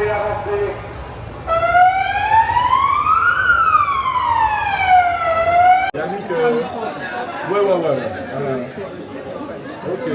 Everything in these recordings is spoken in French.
Yannick, ouais. Ok.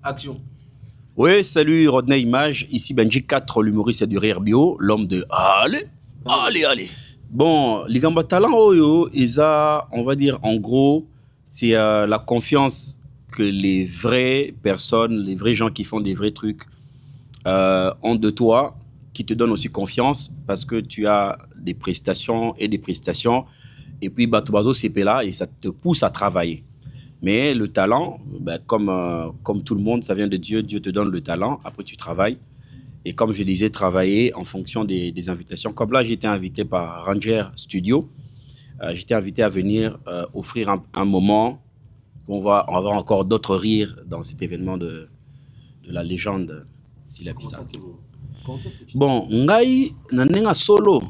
Action. Oui, salut Rodney Image, ici Benji 4, l'humoriste du Rire Bio, l'homme de allez. Bon, les gamba talent oyo, on va dire en gros, c'est la confiance que les vraies personnes, les vrais gens qui font des vrais trucs ont de toi, qui te donnent aussi confiance parce que tu as des prestations, et puis Batubazo c'est là et ça te pousse à travailler. Mais le talent, ben, comme tout le monde, ça vient de Dieu. Dieu te donne le talent, après tu travailles. Et comme je disais, travailler en fonction des invitations. Comme là, j'ai été invité par Ranger Studio. J'étais invité à venir offrir un moment où on va avoir encore d'autres rires dans cet événement de la légende Silabissa. Bon, ngai nanenga solo.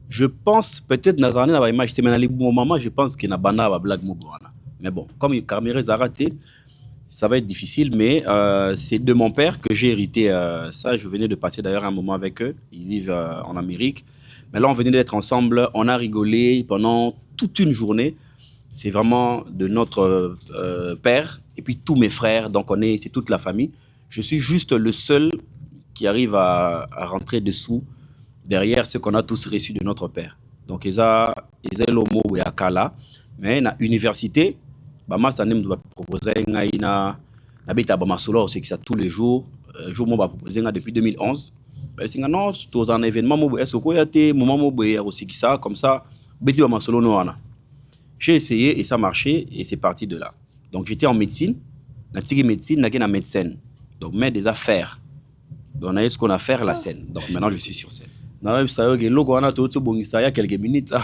Je pense peut-être nazarné na ba image te menali bon maman, je pense que na bana ba blague mo bona. Mais bon, comme Carmérez a raté, ça va être difficile, mais c'est de mon père que j'ai hérité ça. Je venais de passer d'ailleurs un moment avec eux. Ils vivent en Amérique. Mais là, on venait d'être ensemble. On a rigolé pendant toute une journée. C'est vraiment de notre père et puis tous mes frères. Donc, c'est toute la famille. Je suis juste le seul qui arrive à rentrer dessous derrière ce qu'on a tous reçu de notre père. Donc, ils ont l'homo et akala. Mais na université, bama sanem doit proposer na beta bama solo c'est que ça tous les jours jour mo ba proposer depuis 2011. Ben c'est non tous un événement mo est-ce ko yate moment mo boyer aussi que ça comme ça beti bama solo no wana. J'ai essayé et ça marchait et c'est parti de là. Donc j'étais en médecine, na tigi médecine na médecine. Donc mais des affaires. Donc on a ce qu'on a faire la scène. Donc maintenant je suis sur scène. Na ça yo ke loko wana to bongisa ya quelques minutes.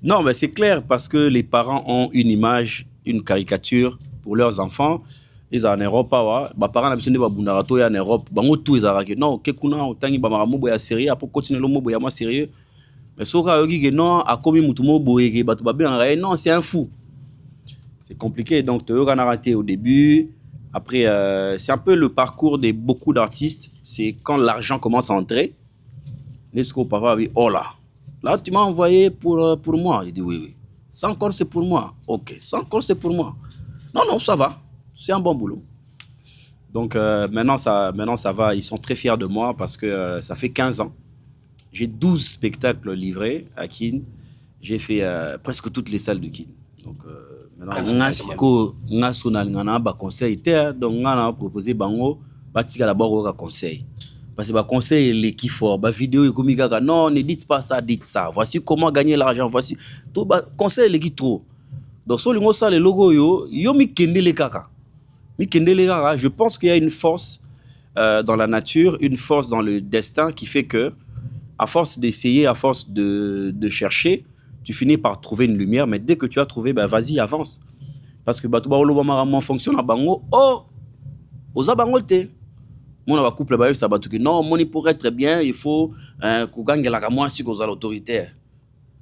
Non, mais c'est clair parce que les parents ont une image, une caricature pour leurs enfants. Ils sont en Europe, les parents ont besoin de Bundarato en Europe. Bango tout ils ont non, kekuna otangi bamaramu boya sérieux après continuer le mot boya moi sérieux. Mais soka yogi que non, a commis mutumo boye que batu babe en non, c'est un fou. C'est compliqué donc tu as raté au début. Après c'est un peu le parcours de beaucoup d'artistes, c'est quand l'argent commence à entrer. L'esco papa dit oh là. Là, tu m'as envoyé pour moi. Il dit oui. Ça encore, c'est pour moi. Ok, ça encore, c'est pour moi. Non, ça va. C'est un bon boulot. Donc maintenant, ça va. Ils sont très fiers de moi parce que ça fait 15 ans. J'ai 12 spectacles livrés à Kin. J'ai fait presque toutes les salles de Kin. Donc maintenant, conseil. Donc, on a proposé Bango, Batika d'abord un conseil. Parce que conseil les qui fort, vidéo et comme non, ne dites pas ça, dites ça. Voici comment gagner l'argent, voici tout conseil les qui trop. Donc sur le ça les logos yo mi kende les kaka. Je pense qu'il y a une force dans la nature, une force dans le destin qui fait que à force d'essayer, à force de chercher, tu finis par trouver une lumière, mais dès que tu as trouvé vas-y, avance. Parce que batuba lo fonctionne à bango, oza bango te. Mon couple ça va tout non moni pour être bien il faut ko gangela ka moi si ko za l'autorité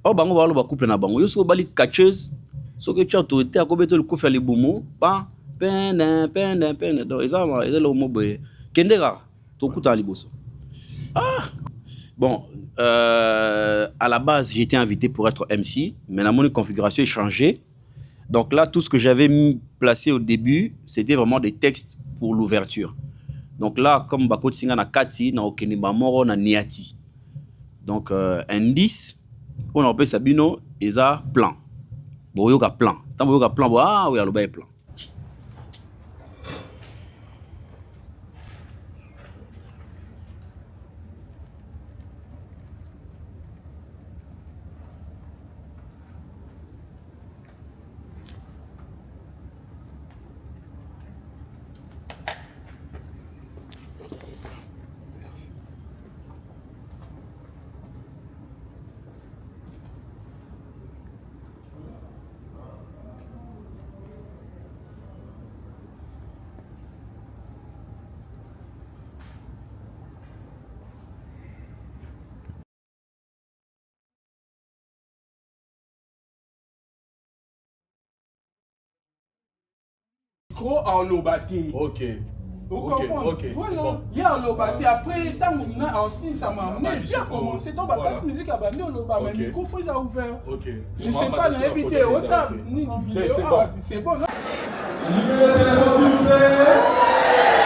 bango ba couple na bango yo so bali catcheuse so que tu as autorité a ko beto le couple les boumou pa peine donc ils le mo boye kendera to kuta liboso Bon, à la base, j'étais invité pour être MC. Maintenant, mon configuration est changée. Donc là, tout ce que j'avais placé au début, c'était vraiment des textes pour l'ouverture. Donc là, comme Bako Tsinga na Kati, na Okenimba Moro, na Niati. Donc, indice, on appelle ça bino, et ça, plan. Bon, il y a plan. Tant que plan, ah oui, il y a plan. Trop en lobaté. Ok. Vous Ok, comprenez? ok, c'est Voilà. bon. Il y a un lobaté. Après, tant que en 6, ça m'a amené. Puis a commencé, donc Voilà. la musique a banni au loba. Mais Ok. le micro, il a ouvert. Ok. Je ne sais pas, dans les vidéos, ça, ni Ok, vidéo. c'est bon. Ah, c'est bon, non? Numéro de téléphone, s'il vous plaît.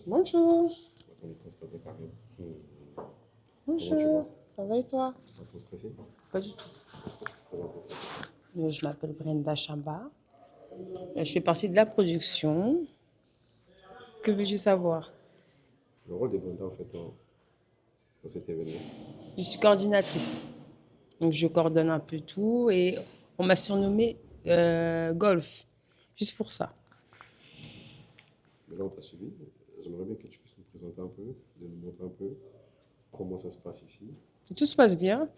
Bonjour. Bonjour, ça va et toi? Pas du tout. Je m'appelle Brenda Chamba. Je fais partie de la production. Que veux-tu savoir? Le rôle de Brenda, en fait, dans cet événement. Je suis coordinatrice. Donc, je coordonne un peu tout et on m'a surnommée Golf. Juste pour ça. Mais là, on t'a suivi. J'aimerais bien que tu puisses nous présenter un peu, de nous montrer un peu comment ça se passe ici. Tout se passe bien.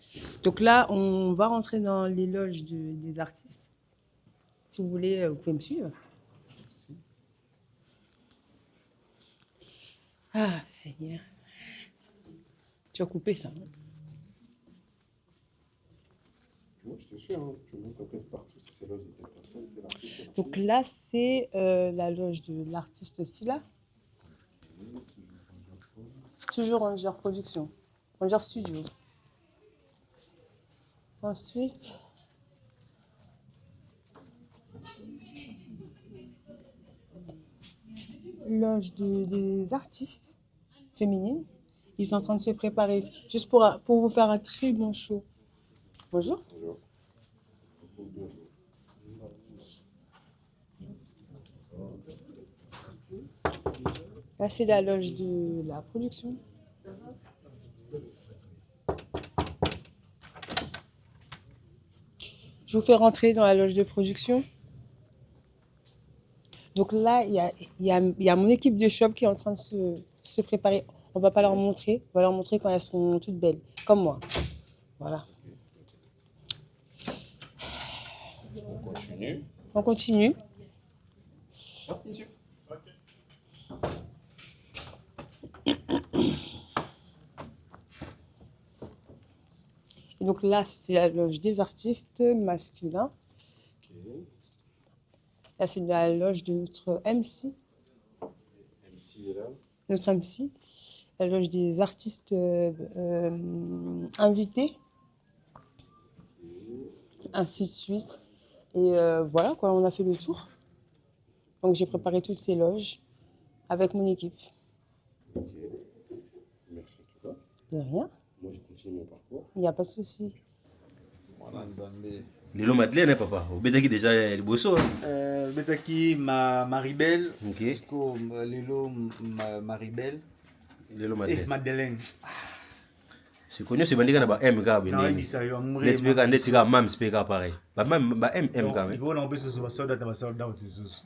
Donc là, on va rentrer dans les loges des artistes. Si vous voulez, vous pouvez me suivre. Ah, Seigneur. Tu as coupé ça, non? Moi, je te suis, hein. Tu montes un peu partout. Ça, c'est l'âge de telle personne, tel artiste, tel Donc artiste. là, c'est la loge de l'artiste Silla. Toujours Ranger Production, Ranger Studio. Ensuite, loge des artistes féminines. Ils sont en train de se préparer juste pour vous faire un très bon show. Bonjour. Bonjour. Là, c'est la loge de la production. Je vous fais rentrer dans la loge de production. Donc là, il y a mon équipe de shop qui est en train de se préparer. On ne va pas leur montrer. On va leur montrer quand elles seront toutes belles, comme moi. Voilà. On continue. On continue. Merci, monsieur. Et donc là, c'est la loge des artistes masculins. Ok. Là, c'est la loge de notre MC. MC est là. Notre MC. La loge des artistes invités. Ainsi de suite. Et voilà, quoi, on a fait le tour. Donc, j'ai préparé toutes ces loges avec mon équipe. Ok. Merci en tout cas. De rien. Moi, je continue mon parcours. Il n'y a pas de souci. Lelo Madeleine, hein, papa. Vous êtes déjà le bosso. Betaki Maribel. Ok. Jusqu'au Lelo Maribel. Lelo Et Madeleine. Madeleine. C'est connu, c'est bandika na ba MK Non, bini. il s'est amoureux. Let's speak and let's go mam speak pareil. Ba mam ba MK Il mais. faut qu'on ait ce soldat dans soldat au tissus.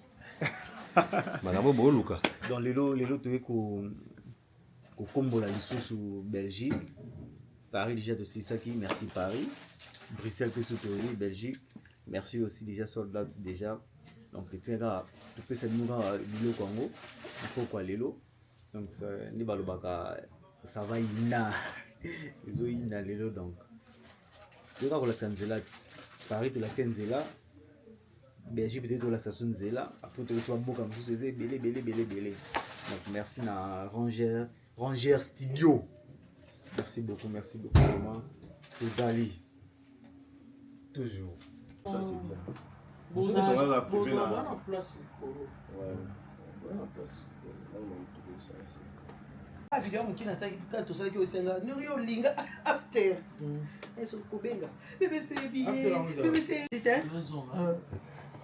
Makambo bo luka. Donc Lelo tu es ko kombo la lisusu Belgique. Paris déjà de Sisaki, merci Paris. Bruxelles que soutenir Belgique. Merci aussi déjà soldat déjà. Donc tu peux se nous Lilo Congo. Il faut quoi Lelo. Donc ça ni balobaka ça va ina. Ils ont ina Lelo donc. Tu vas la Tanzela. Paris de la Tanzela. Belgique peut-être la station Zela. Après tu reçois beaucoup comme ça c'est belé. Donc merci na Ranger Studio. Merci beaucoup vraiment. Tous Ali. Toujours. Ça c'est bien. Bozala place. Ouais. La place. Ah, video mukina saki quand tu sais que c'est là nous yo linga after eso kobenga bébé c'est bien bébé c'est éteint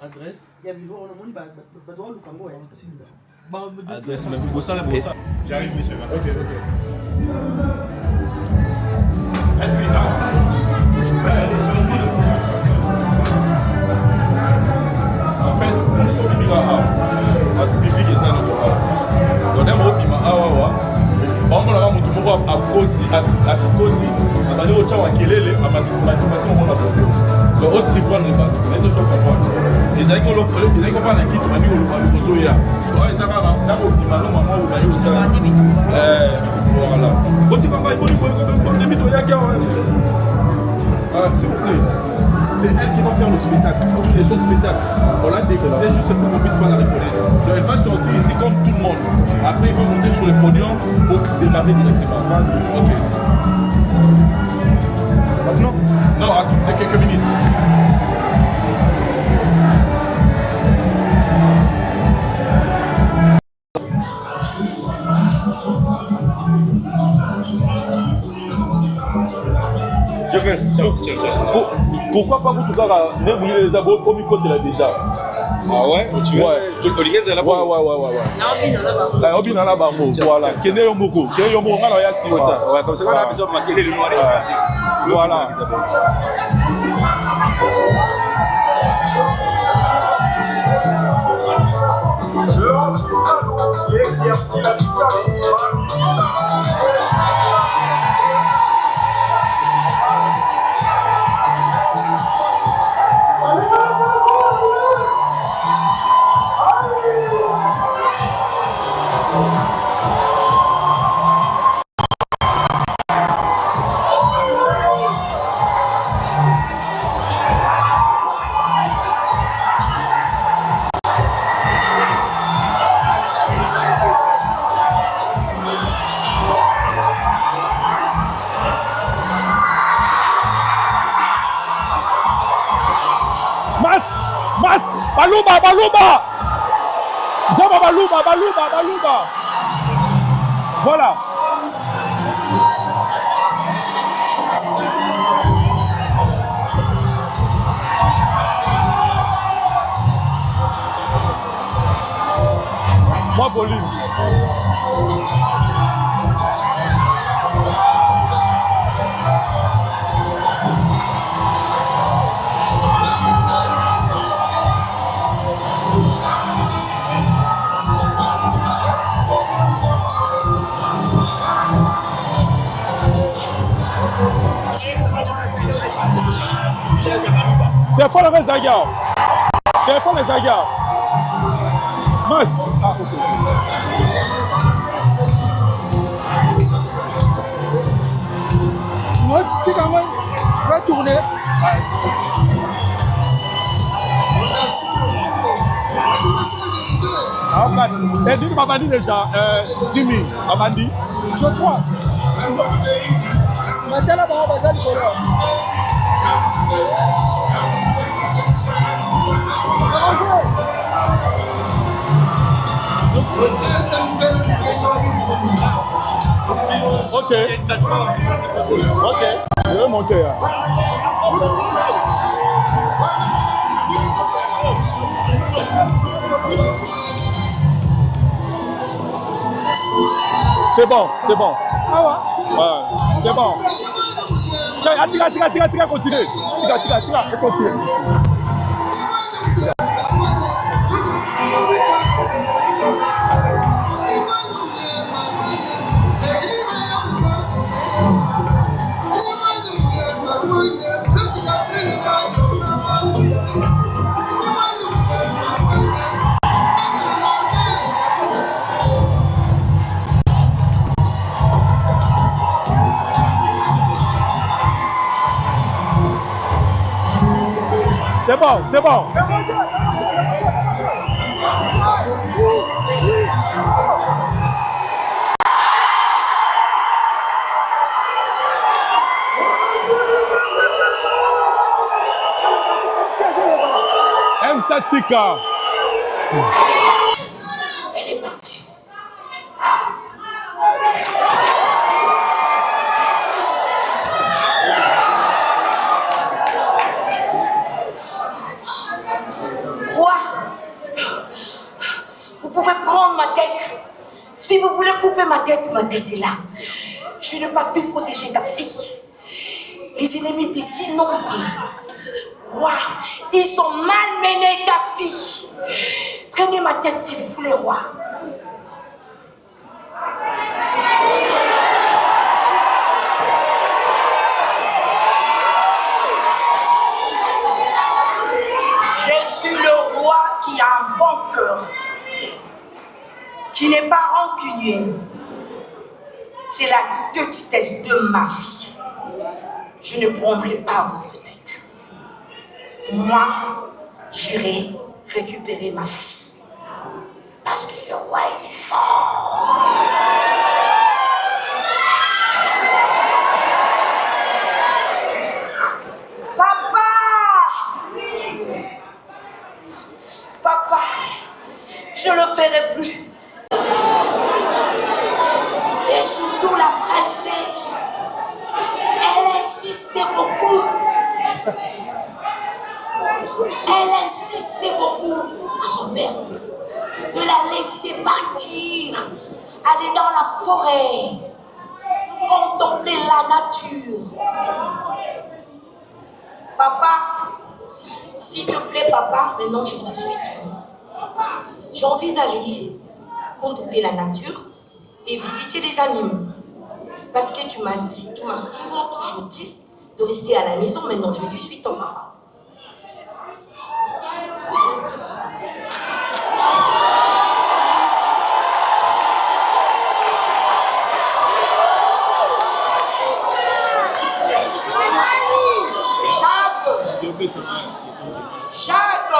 Adresse. il y a vivre on a moni ba doit le kango Adresse, mais bossa. J'arrive, monsieur. Ok. Est-ce que en fait, nous sommes venus à public et ça nous sommes. Donc, on est venu bamona mutu moko akoti abandi kotia makelele amatimati moko na bobo donc osipane bato ete so comprendre ezali kofana na kiti bandi koluka kozoya so eza kaka nakobima no mama obayi kotia voilà otika ngai bondebi toyaki awa s'il vous plaît. C'est elle qui va faire le spectacle. C'est son spectacle. On l'a défrisé juste pour qu'on puisse pas la reconnaître. Donc elle va sortir ici comme tout le monde. Après, il va monter sur le podium pour démarrer directement. Ok. Maintenant? Non, attends, quelques minutes. Je fais ça. Pourquoi pas vous tout ça là? Les abos comme il côté là déjà. Ah ouais? Tu vois? Ouais. Ouais. La bango. Voilà. Kene yomoko. Kene yomoko kana ya si. Ouais, comme ça on a besoin de marquer le noir. Voilà. Baluba. Voilà. Moi volume. Téléphone les agarres. Téléphone les agarres. Mas. Ah, ok. Moi, tu sais quand même, va tourner. Et dis que dit déjà, Stimi, Babandi. Je crois. Ok. Ok. Je vais monter. C'est bon, c'est bon. Ah ouais? Ouais, c'est bon. Tiens, continue. Tiens, continue. C'est bon, c'est bon. M-Satika. Elle est partie. Roi, vous pouvez prendre ma tête. Si vous voulez couper ma tête est là. Je n'ai pas pu protéger ta fille. Les ennemis étaient si nombreux. Roi, ils ont malmené ta fille. Prenez ma tête si vous voulez, roi. Je suis le roi qui a un bon cœur, qui n'est pas rancunier. C'est la petitesse de ma fille. Je ne prendrai pas votre tête. Moi, j'irai récupérer ma fille. Parce que le roi était fort. Papa, je ne le ferai plus. Et surtout la princesse, elle insistait beaucoup. Elle insistait beaucoup à son père de la laisser partir, aller dans la forêt, contempler la nature. Papa, s'il te plaît, papa, maintenant j'ai 18 ans. J'ai envie d'aller contempler la nature et visiter les animaux. Parce que tu m'as souvent toujours dit de rester à la maison. Maintenant j'ai 18 ans, papa. Jacques,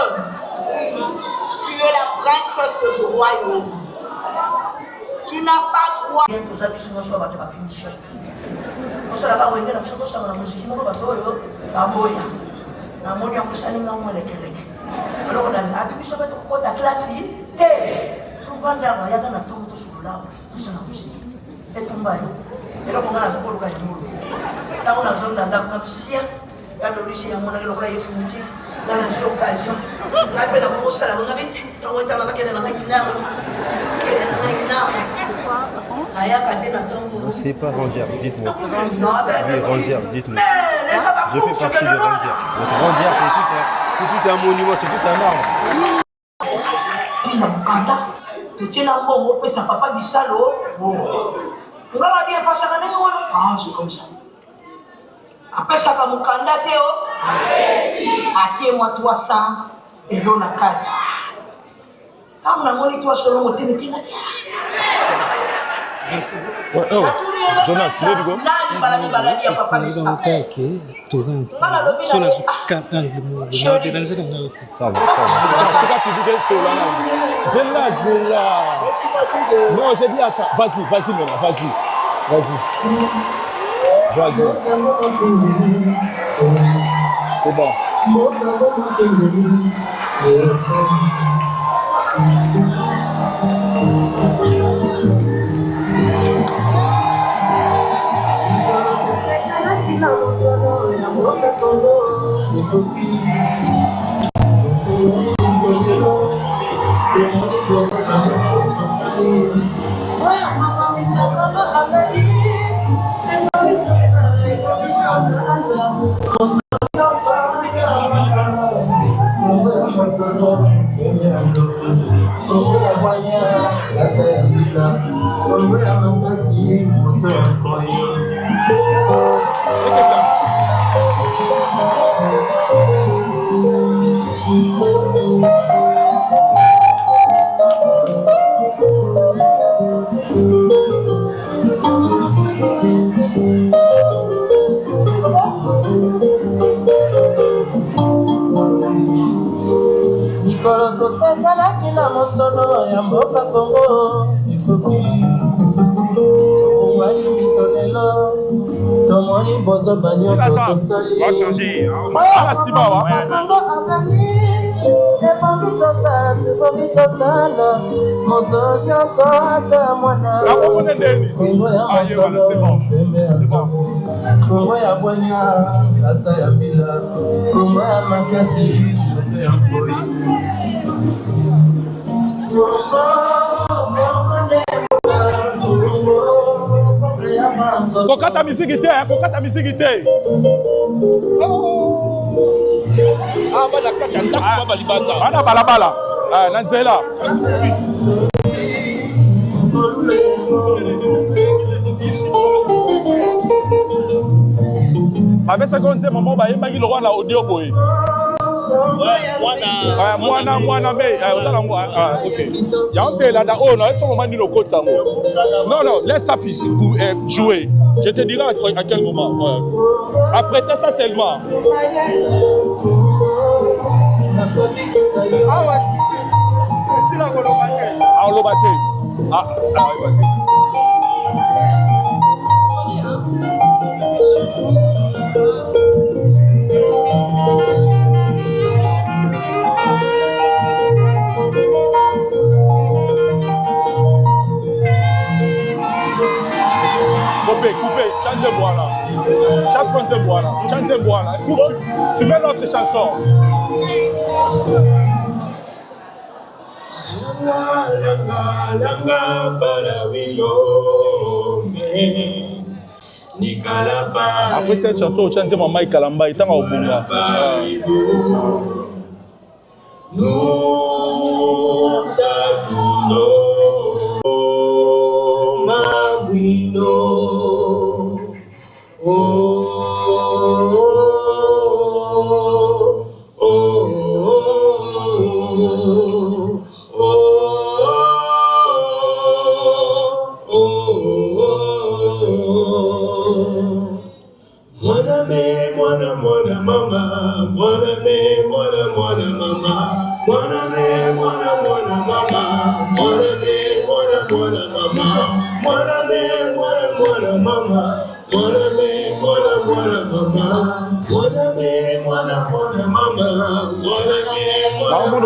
tu es la princesse de ce royaume. Tu n'as pas droit. Quand le lycée a mon avis, il est foutu dans la occasion. La peine à mon salaire, on avait quand on était dans la c'est pas Randière, dites-moi. Oui, Randière, dites-moi. Je fais partie de Randière. Donc Randière, c'est tout un monument, c'est tout un arbre. Ah, c'est comme ça. Après ça, comme Mukanda Théo, moi 300 et l'on a 4. Quand on a monné 300, on a Ouais, oh, Jonas, tu veux du go? Non, j'ai dit attends. Vas-y maintenant, vas-y. C'est bon. Solo ya mboka Kongo ikoki Kongo bisonelo tomoni bozo banyo tosali va changer ala siba wa Kongo avani ebongi tosala moto nyonso ata mwana Kongo ya masolo pembe ya ntango Kongo ya bwanya kasa ya mbila Kongo ya makasi moto ya mpoi kokata misiki te, kokata misiki te. Ah, bana kati ndako ba libanda. Bana balabala. Ah, na nzela. Abesa konze maman ba yemba ki lo na audio boy. Mwana mais ok. Y'a là da oh non, il faut moment ni le code ça. Non, laisse ça jouer. Je te dirai à quel moment. Ouais. Après ça seulement. Ah ouais, si la on l'a battu. Ah, coupé, change voilà. Tu mets notre chanson. Après cette chanson, change mon Mike Kalamba, il est en Bunga.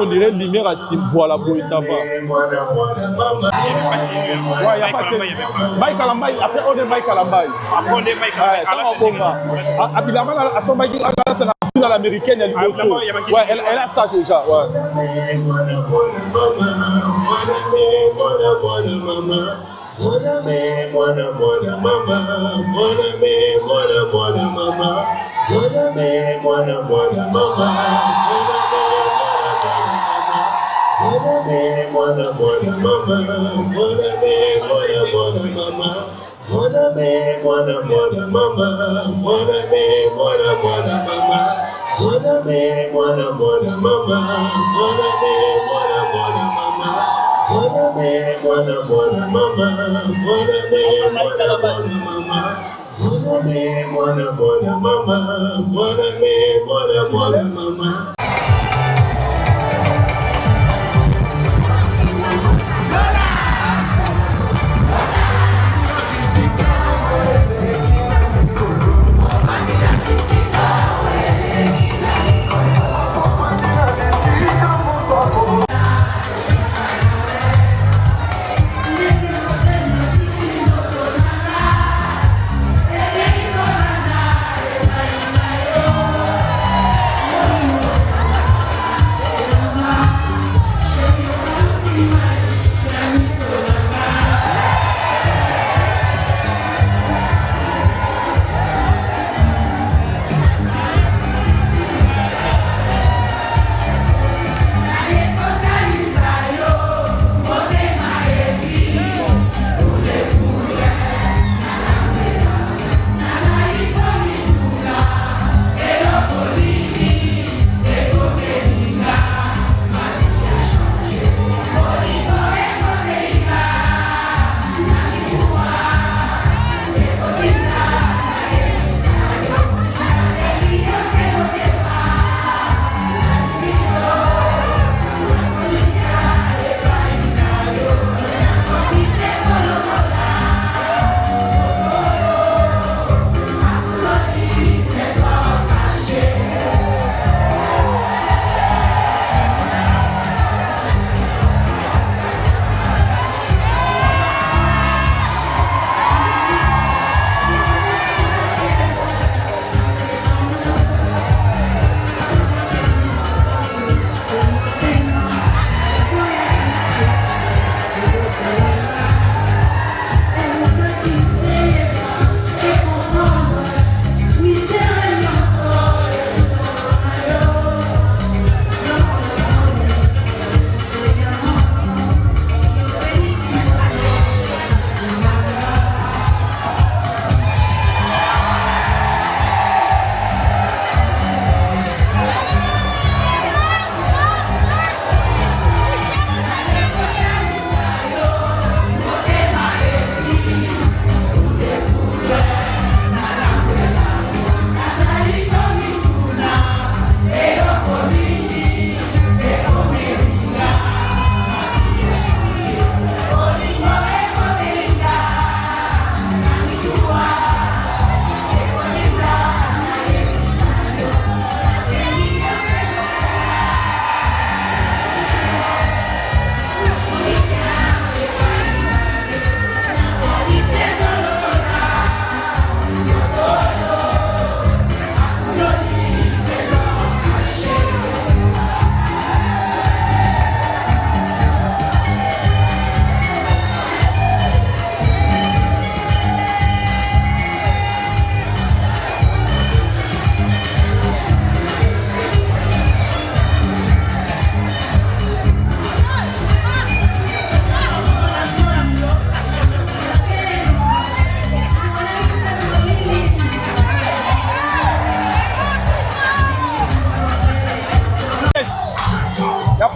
On dirait lumière à 6 voilà pour ça va. Ouais, y a pas de Mike Alambay, après on est Mike Alambay. Après on est Mike Alambay. Évidemment à son Mike à l'américaine elle ouais, elle a ça déjà, ouais.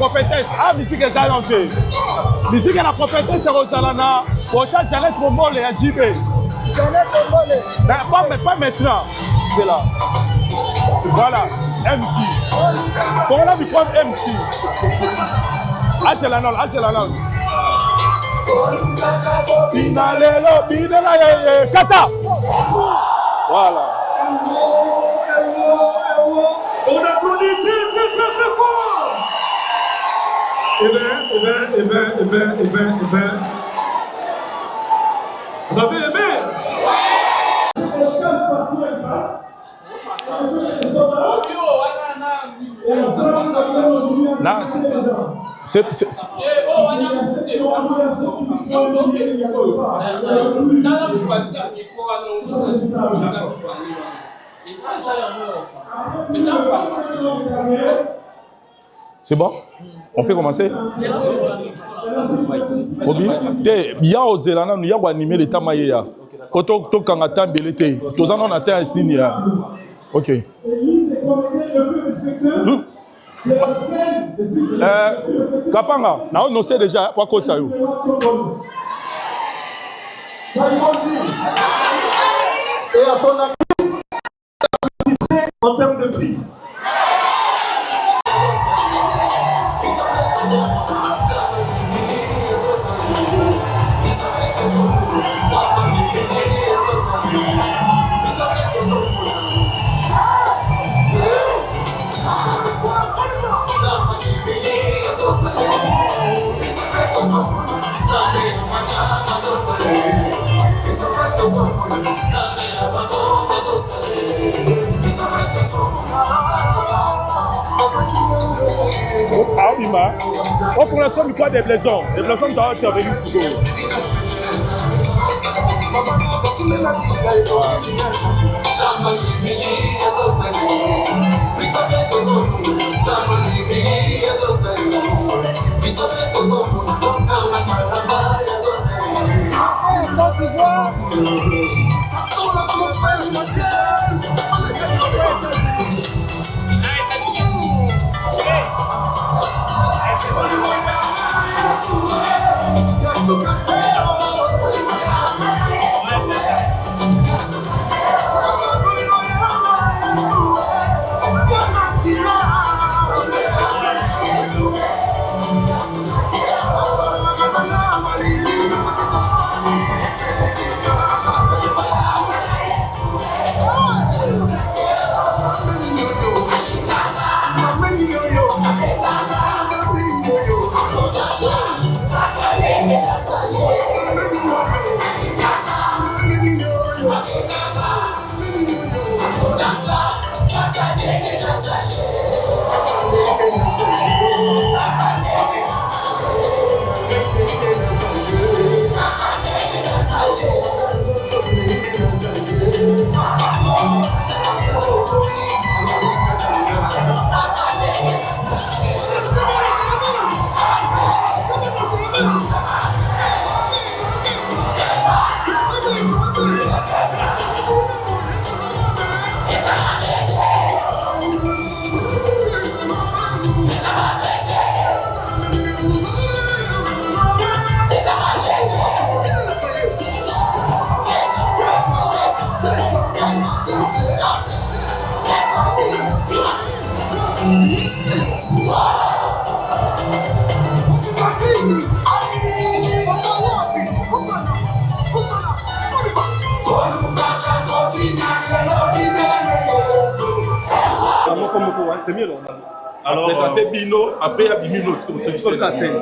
prophétesse. Ah, musique est annoncée. Musique est la prophétesse Rosalana. Pour ça, Janet Momole et JB. Janet Momole. Pas maintenant. C'est là. Voilà. MC. Pour là, il prend MC. Ah, c'est la note. Ah, c'est la note. Kata. Voilà. On applaudit très fort. Eh ben. Vous avez aimé? C'est bon? On peut commencer? Obi, il y a aux Zélana, il y a animé l'état maïa. Quand on a tambélé, on a atteint un signe. Ok. Kapanga, on sait déjà pour quoi ça y est. Et à son artiste en termes de prix. Ah oui, on pour l'instant, il y a des blaisons. Des blaisons doivent intervenir pour nous. C'est mieux, Alors, présenter Bino, après il y a Bimino. C'est comme ça, c'est.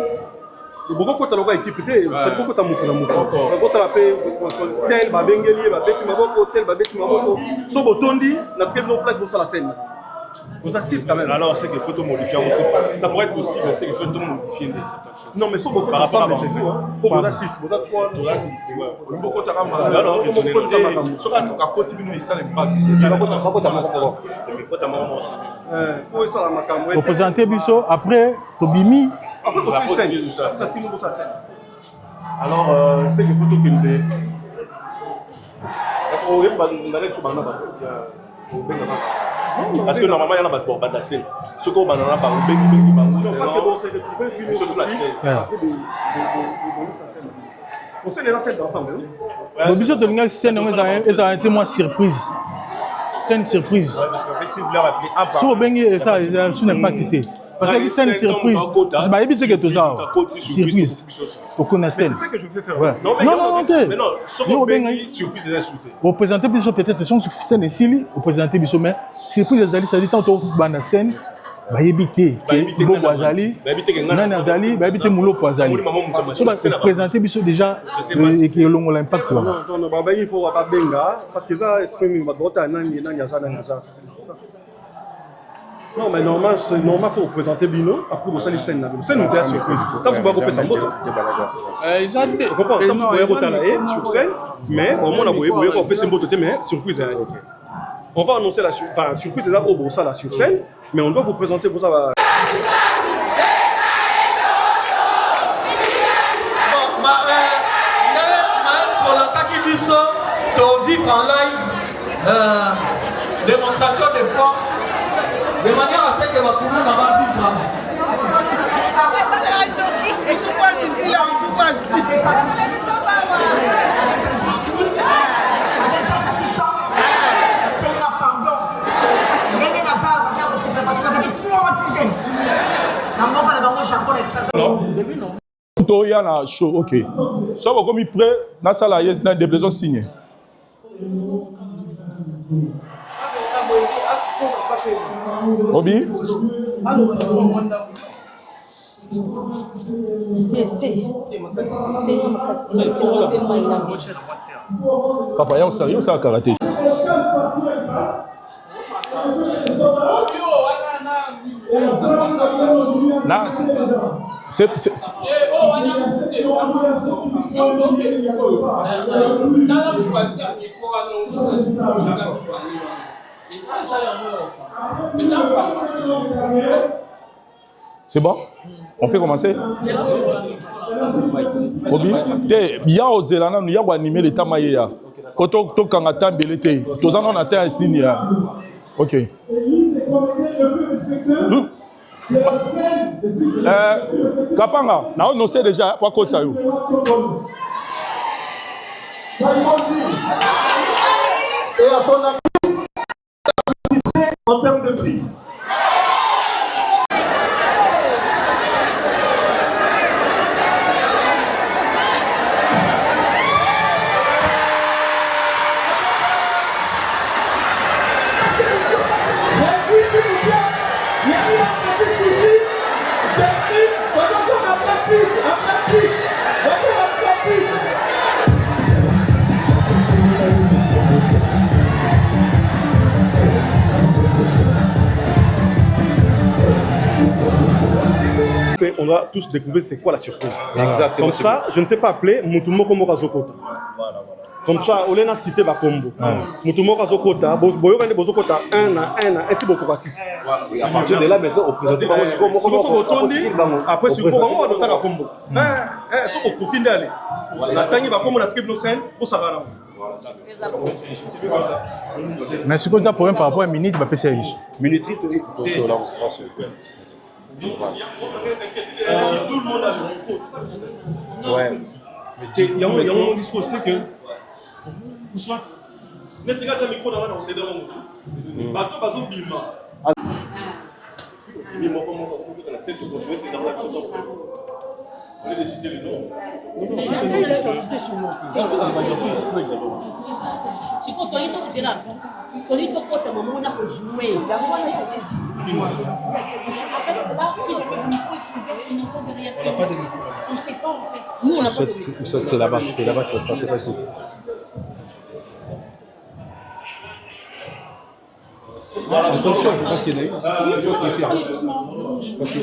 Beaucoup quand on a équipe, c'est beaucoup quand on a monté. Quand on a fait tel, Bengeli, Beti Maboko, tel, Beti Maboko. So Botondi, on a très bien place pour ça la scène. Vous assistez quand même. Alors, c'est que photo modifiée, ça pourrait être possible, c'est que photo modifiée. Non, mais so beaucoup ensemble, c'est vu. Faut vous assistez, vous êtes trois. Vous assistez, ouais. Beaucoup de ramas. Alors, on peut ça sur la côte Bino, il s'en impact. C'est pas quoi t'as C'est quoi t'as marre aussi. Pour ça la macam. Vous présentez Bisso après Tobimi. Après votre scène, ça tire nous sa scène. Alors, c'est que photo qu'il me. Est-ce qu'on est pas dans les sous-bandes parce que normalement, il y en a pas de bande scène. Ce qu'on a pas de non, parce que bon, c'est retrouvé Bino sur 6 après de sa scène. On sait les scènes ensemble. Le Bisso de l'Union scène est un témoin surprise. Scène surprise. parce qu'en fait, si vous voulez appeler un par Si vous avez ça, sur l'impact. Parce que c'est une surprise. Je vais éviter que tout ça. Surprise. Faut connaître c'est ça que je veux faire. Non, mais non, surprise est insulté. Vous présentez Bisso peut-être sur scène ici, vous présentez Bisso, mais surprise Azali, ça dit tantôt dans la scène. Bah éviter que Bobo Azali, Nani Azali, bah éviter Moulo Azali. Vous présentez Bisso déjà et qui ont l'impact. Non, il faut pas benga parce que ça exprime ma droite Nani Azali, c'est ça. Non, mais normal, il faut présenter Bino, après vous allez scène. C'est une telle surprise. Quand vous voyez ça, vous comprenez, quand vous voyez sur scène, mais au moins, vous voyez qu'on fait ce mot, mais surprise. On va annoncer la surprise, c'est ça, au ça là sur scène, mais on doit vous présenter pour ça. Vivre en live, démonstration de force. De manière à ce que va pouvoir avoir vivre. Et tout passe ici, là, tout passe. Non. Toya na show, ok. So vous comme prêt, na sala yes na déplaisant signé. Obi? Papa, il y a un sérieux, ça a karaté. C'est bon? On peut commencer? Obi, il y a aux Zélanda, il y a animé l'état maïa. Quand on a belleté, tous en on a terre ok. Kapanga, on sait déjà quoi côté ça. Et à son artiste, en termes de prix. On doit tous découvrir c'est quoi la surprise. Exactement. Comme ça, je ne sais pas appeler Mutumo comme Razokota. Comme ça, on a cité Bakombo. Mutumo Razokota, Boyokane Bozokota, un petit beaucoup 6. À partir de là, maintenant, on présente après, sur le moment, on a un combo. C'est au copine d'aller. On a tangi Bakombo, on a triple scène pour Sarah. Mais ce qu'on a pour rapport à Minute, il va passer à riche. Minute, tout le monde a le micro, c'est ça le problème. Ouais. Il y a un discours, c'est que. Soit. Mais tu as un micro dans le CD. Bateau, bateau, bima. Bima, comment tu as celle que tu veux, c'est dans la pièce. On a décidé le nom. C'est quoi cité son nom? Si vous avez c'est là, vous avez tout pour moment on a jouer. La voix est choisie. Là, si jamais le micro est ouvert, on n'entend rien. On n'a pas de micro. On ne sait pas en fait. Nous on n'a pas de micro. C'est là-bas que ça se passe, c'est pas ici. Attention, c'est parce qu'il y en a eu. Parce que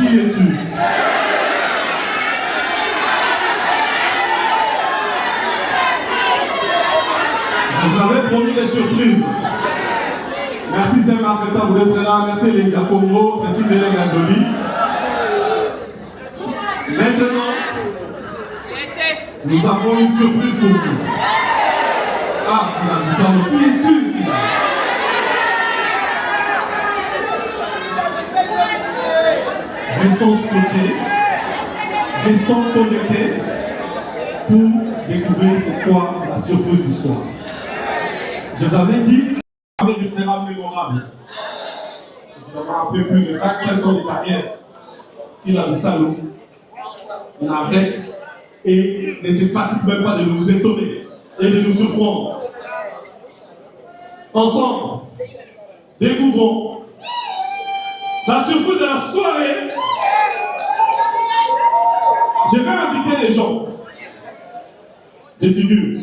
Qui es-tu? Vous avez promis des surprises. Merci Saint-Marc vous d'être là. Merci Linga Congo. Merci Bélinga Doli. Maintenant, nous avons une surprise pour vous. Ah, c'est la mission qui est tue. Restons scotchés, restons connectés pour découvrir c'est quoi la surprise du soir. Je vous avais dit, avec des sera mémorable. Nous avons un peu plus de 25 ans de carrière. Si la Bissalo, on arrête et ne se fatigue même pas de nous étonner et de nous surprendre. Ensemble, découvrons la surprise de la soirée. Je vais inviter les gens, des figures,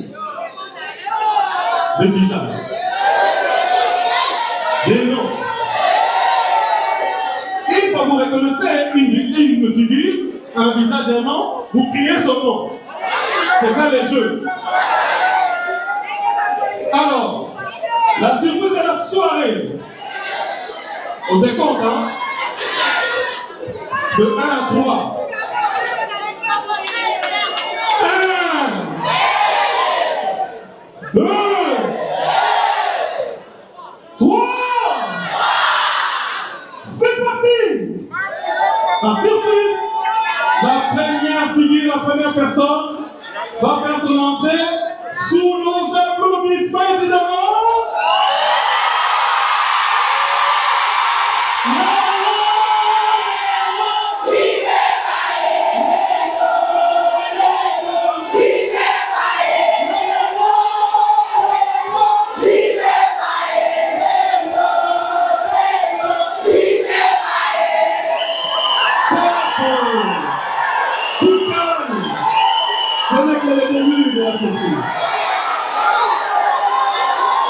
des visages, des noms. Une fois vous reconnaissez une figure, un visage et un nom, vous criez son nom. C'est ça les jeux. Alors, la surprise de la soirée. On décompte, hein? De 1 à 3. 1, 2, 3. C'est parti! La surprise, la première figure, la première personne va faire son entrée sous nos applaudissements, évidemment.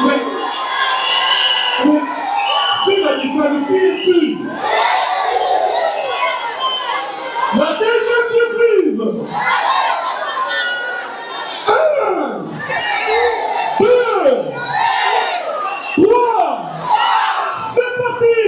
Mais c'est la différence qui est tue. La deuxième surprise. 1, 2, 3. C'est parti.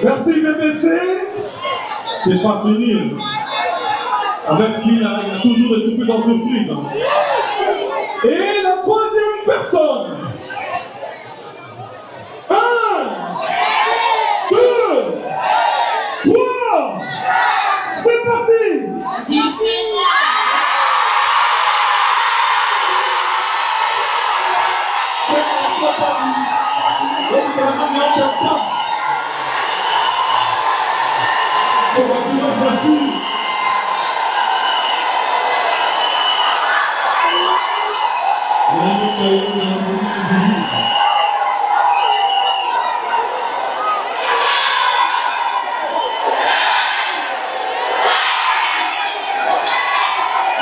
Merci BBC. C'est pas fini. Avec qui il y a toujours des surprises en surprise. Et la troisième personne. 1, 2, 3. C'est parti.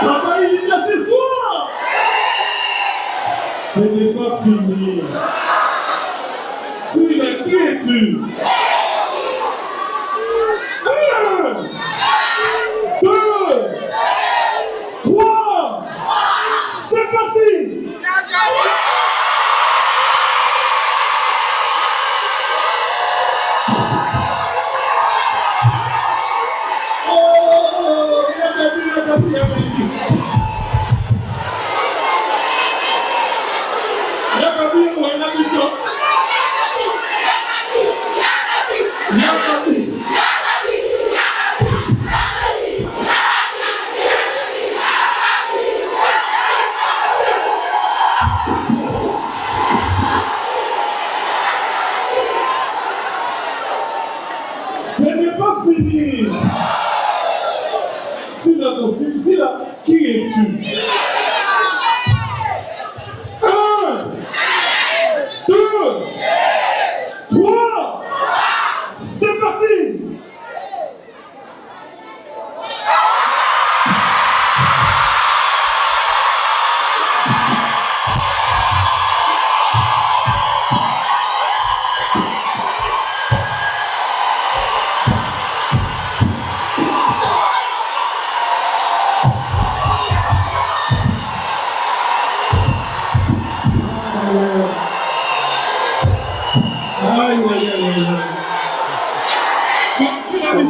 Ça va y aller ce soir. Ce n'est pas fini. Si mais qui es-tu? 1, 2, 3. C'est parti. Ce n'est pas fini. Qui es-tu?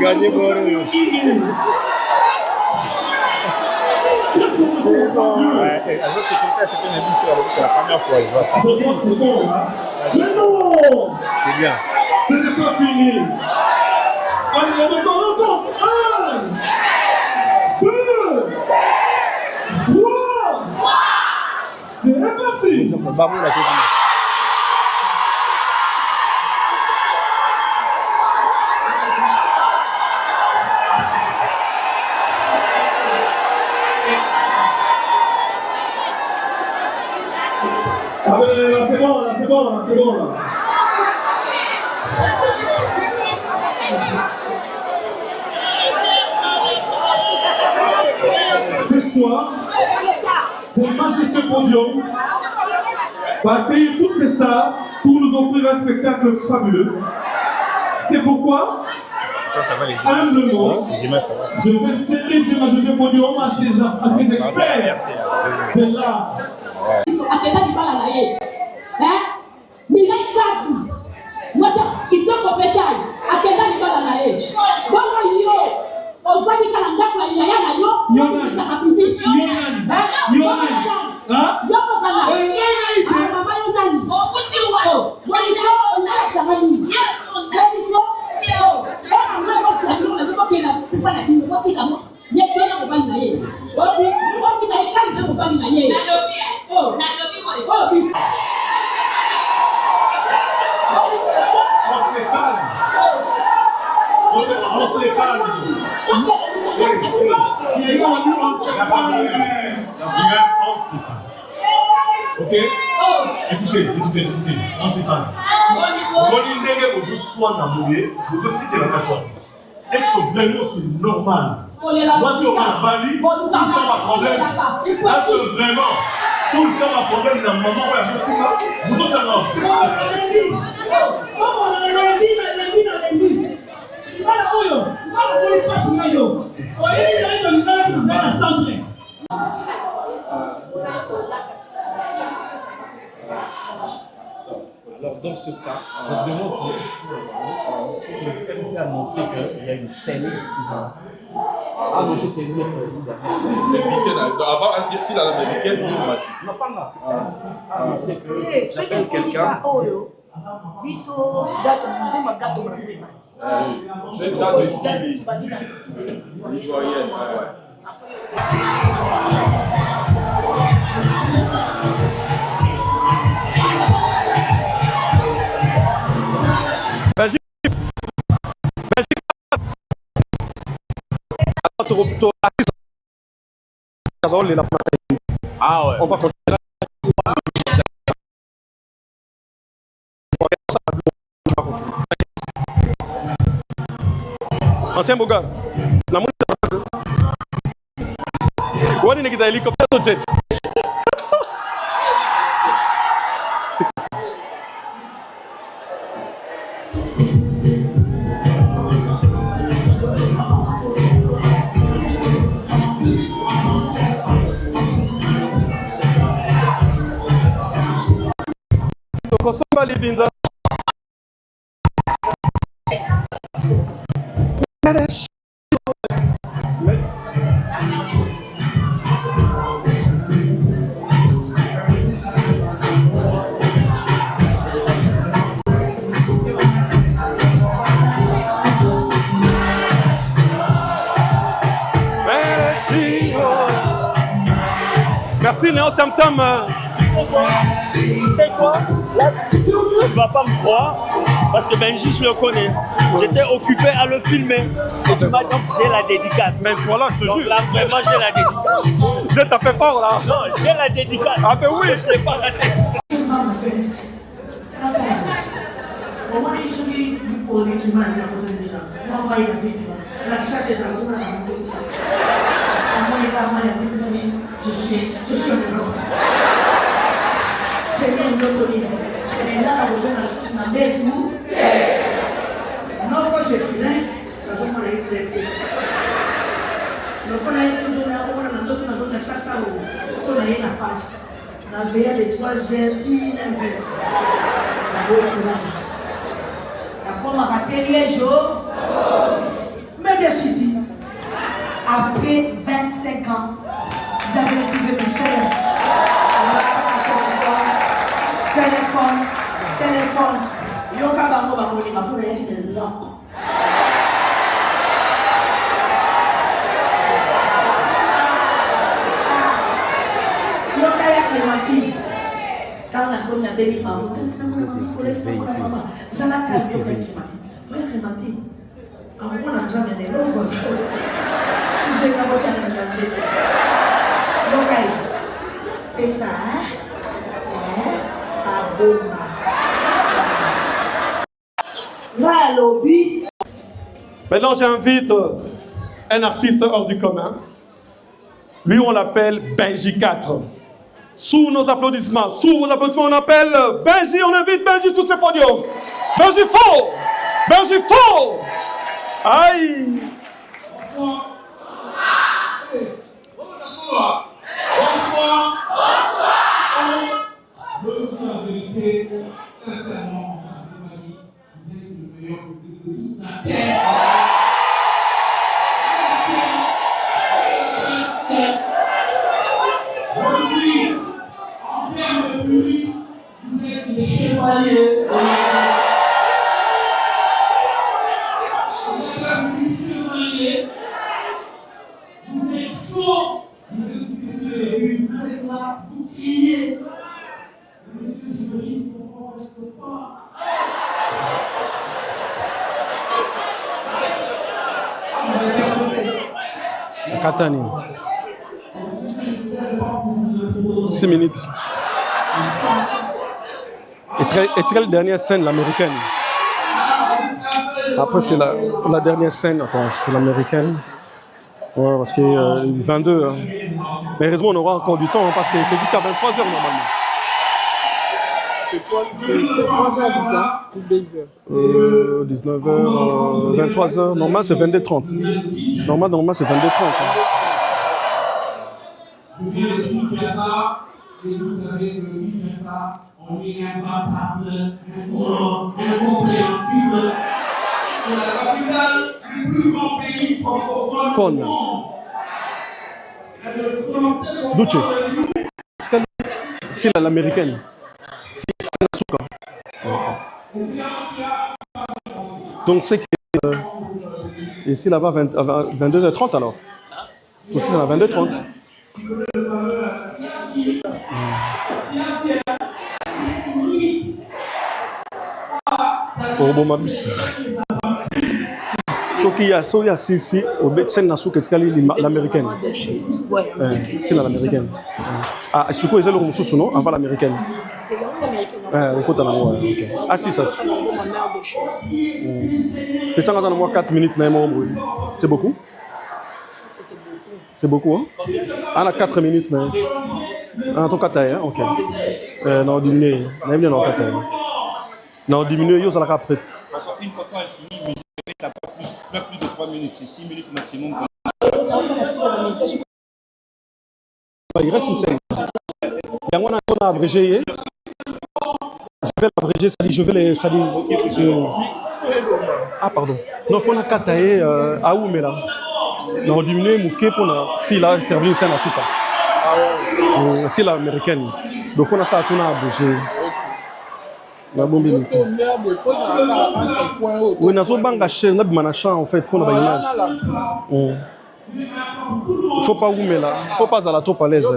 gagné pour ouais, avec sécurité, c'est une émission, c'est la première fois que je vois ça. C'est bon, hein? Mais non! C'est bien. Ce n'est pas fini. Allez, on attend. 1, 2, 3. C'est parti. Ah ben là, c'est bon, là. Ce soir, c'est Majesté Podium va accueillir toutes ces stars pour nous offrir un spectacle fabuleux. C'est pourquoi, humblement, je vais céder ce Majesté Podium à ses experts de l'art. Akenda libala na ye. Mirai kasi. Mwasa kitoko petai. Akenda libala na ye. Bongo yo. Ofani kala ndako ya yaya na yo. Yonan. Sakapibishi. Yonan. Yoko sana. Mama Yonan. Okuti uwa. Mwalicho unasangani. Yes. Mwalicho. Mama Yonan. Mwalicho kena kupana kini. Mwati kama. Nyekena kupani na ye. Mwati kaikani na kupani na ye. On se calme. On se calme. Ok? Écoutez, on se calme. Est-ce que vraiment c'est normal? Moi, si on va à Bali, tout le temps ma problème. Est-ce que vraiment tout le temps ma problème dans le moment où il y a vous autres, Alors dans ce cas, je demande pour le CNC annoncer qu'il y a une scène qui va annoncer qu'il y a une avant, si la américaine, nous, Mati. Non, pas là. Annoncer que j'appelle quelqu'un. Biso date mzima gato mwanamke mati. C'est date de Sili. Joyeux. Ah ouais. On va continuer. Ancien Bogar. La moune. Wani nikita hélicoptère au jet. Kosomba libinza. Merci Néo Tam Tam. Tu sais quoi? Là, tu ne vas pas me croire parce que Benji, je le connais. J'étais occupé à le filmer. Et tu m'as dit que j'ai la dédicace. Mais voilà, je te jure. Donc là, vraiment, j'ai la dédicace. Je t'ai fait fort là. Non, j'ai la dédicace. Ah ben oui. Je ne l'ai pas raté. Je suis un homme. C'est une autre ligne. Maintenant, la rejoindre la justice n'a pas été où? Non, quand j'ai fini, la zone m'a été. Donc, on a été donné à d'autres dans la zone de Sassa où on a eu la passe. On a veillé de 3 heures, 10 heures. La boue est là. La pomme a raté les jours. Non. Yokaya Clémentine. Quand on a connu la bébé maman, ça l'a taille de Clémentine. On a jamais des logos. Si j'ai la voiture à la danger. Yokaya. Et ça, à bomba. Là, lobby. Maintenant, j'invite un artiste hors du commun. Lui, on l'appelle Benji 4. Sous nos applaudissements, on appelle Benji, on invite Benji sur ce podium. Benji fort! Benji fort! Aïe! Bonsoir. Bonsoir. Bonsoir. Je veux vous la vérité, sincèrement, vous êtes le meilleur public de toute la terre. En termes de public, vous êtes les chevaliers. Vous êtes un public chevalier. Vous êtes chaud. Vous expliquez le début. Vous êtes là, vous criez. Mais monsieur, j'imagine pourquoi on ne reste pas. Katani. 6 minutes. Et très dernière scène, l'américaine. Après, c'est la dernière scène. Attends, c'est l'américaine. Ouais, parce que 22. Hein. Mais heureusement, on aura encore du temps hein, parce que c'est jusqu'à 23h normalement. C'est 3h ou 2h 19h, 23h. Normal, c'est 22h30. Normal, c'est 22h30. Hein. Vous venez de Kinshasa et vous savez que Kinshasa, on est imbattable, incompréhensible. C'est la capitale du plus grand pays francophone du monde. Duce. C'est l'américaine. C'est la Souka. Donc c'est que ici là-bas à 22h30 alors. Aussi c'est à 22h30. Oh bon ma bus. Sokia si au Betsen na souka tikali l'américaine. Ouais, c'est l'américaine. Ah, c'est quoi les autres sous non avant l'américaine. On compte là OK. Ah si ça. Tu as dans moi 4 minutes na mo bruit. C'est beaucoup. C'est beaucoup hein. Ah la 4 minutes là. Ah ton kataï hein, OK. Non diminuer. Na bien non kataï. Non diminuer yo ça la après. Parce qu'une fois quand elle finit, mais je n'ai pas plus de 3 minutes, c'est 6 minutes maximum. Il reste une scène. Il y a un abrégé. Je vais l'abréger, je vais les. Ah, pardon. Non, il faut la kataye à où, mais là. Non, diminuer mouké pour la. Si là, intervient scène à Souka. Si l'américaine. Donc, il faut la ça à tout abrégé. La bombe. Oui, nous avons banga chez nous, on a champ en fait, qu'on a image. Il faut pas oumer là, il faut pas à la trop à l'aise.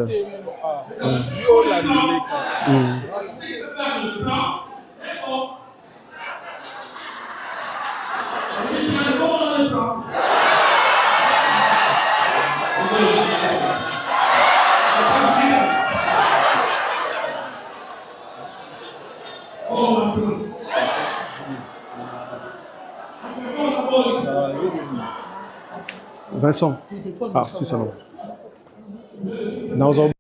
Vincent. Ah, c'est ça. Nous avons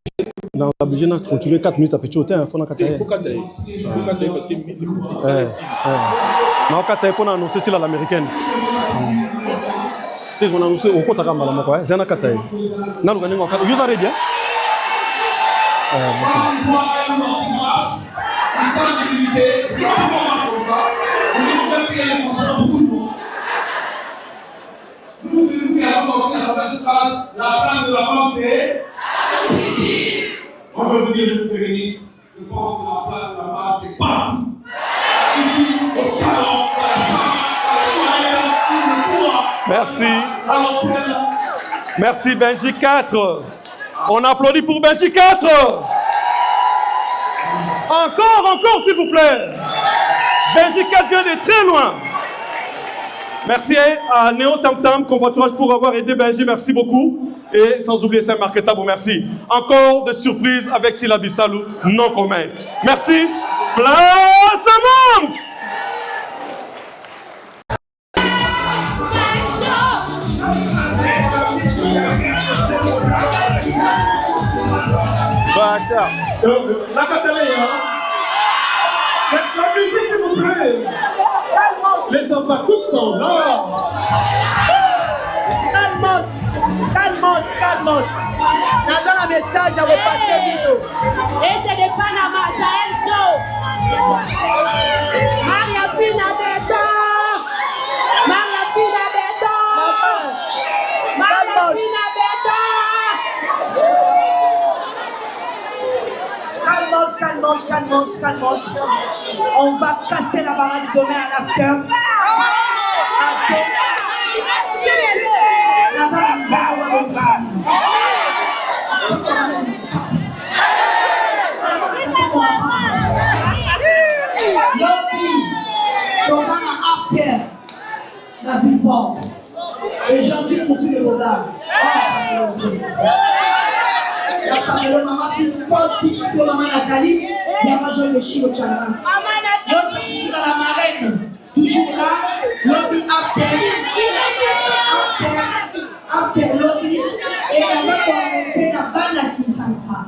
obligé de continuer 4 minutes à petit hôtel. Il faut qu'on il faut qu'on parce que minutes c'est beaucoup. Nous avons annoncé c'est l'américaine. On a annoncé au côté de la Mala. C'est un kataï. Nous avons gagné. Vous allez bien? Nous, qui allons sortir à cet espace, la place de la femme, c'est. Moi, je veux vous dire, monsieur le ministre, je pense que la place de la femme, c'est partout. Ici, au salon, dans la chambre, Merci. Merci Benji 4. On applaudit pour Benji 4. Encore s'il vous plaît. Benji 4 vient de très loin. Merci à Néo Tam Tam, Convoiturage pour avoir aidé Benji, merci beaucoup. Et sans oublier Saint-Marc Tabo, merci. Encore de surprises avec Silabi Salou, non commun. Merci. Place à Mams. La Catalina. La musique, s'il vous plaît. Les enfants, toutes sont là. Calmos. Dans un message à vous passer, Vito. Et c'est de Panama, Jaël Show. Maria Fina Beto. Calmos. On va casser la baraque demain à l'after. Parce que dans un after, la vie porte. Et j'invite tous les regards. La parole maman Philippe, maman Nathalie, il y a major le Chilo Tchana. L'autre, je suis dans la marraine, toujours là, lobby after lobby, et la va commencer la bande à Kinshasa.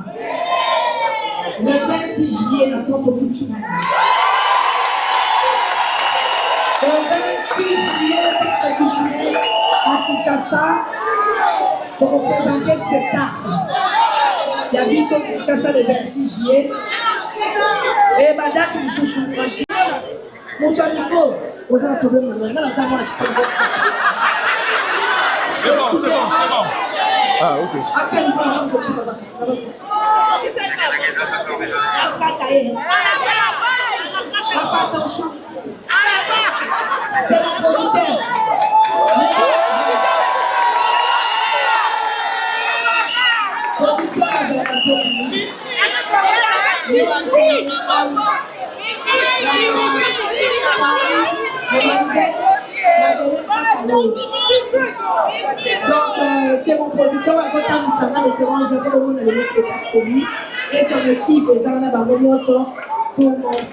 Le 26 juillet, dans le centre culturel. Le 26 juillet, centre culturel à Kinshasa, pour représenter le spectacle. Il y a Bisso Kinshasa le 26 juillet. Et ma date, je suis sur le marché. Mon amigo, vous avez trouvé mon nom. C'est bon. Ah, ok. Attention. C'est mon producteur. Donc, c'est mon producteur, Azota Moussana, le second Japon, le monde a le spectacle, c'est lui. Et son équipe, les Arana Baronioso, tout le monde.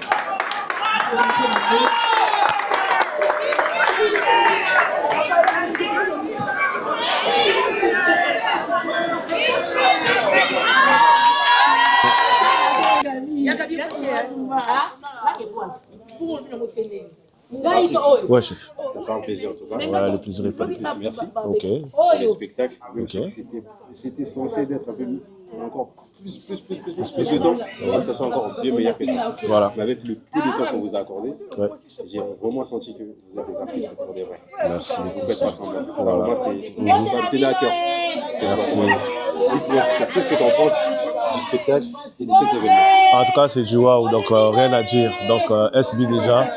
Ouais, chef. Ça fait un plaisir en tout cas. Ouais, le plaisir est fait. Merci. Ok. Pour les spectacles, même Ok. si c'était censé d'être un peu encore plus de temps, que ça soit encore bien meilleur que ça. Voilà. Mais avec le peu de temps qu'on vous a accordé, Ouais. j'ai vraiment senti que vous êtes des artistes pour des vrais. Merci. Vous faites pas semblant. Voilà. Vraiment, ça me tenait à cœur. Merci. Dites-moi, qu'est-ce que tu en penses du spectacle et de cet événement? En tout cas, c'est du waouh, donc rien à dire. Donc, SB déjà,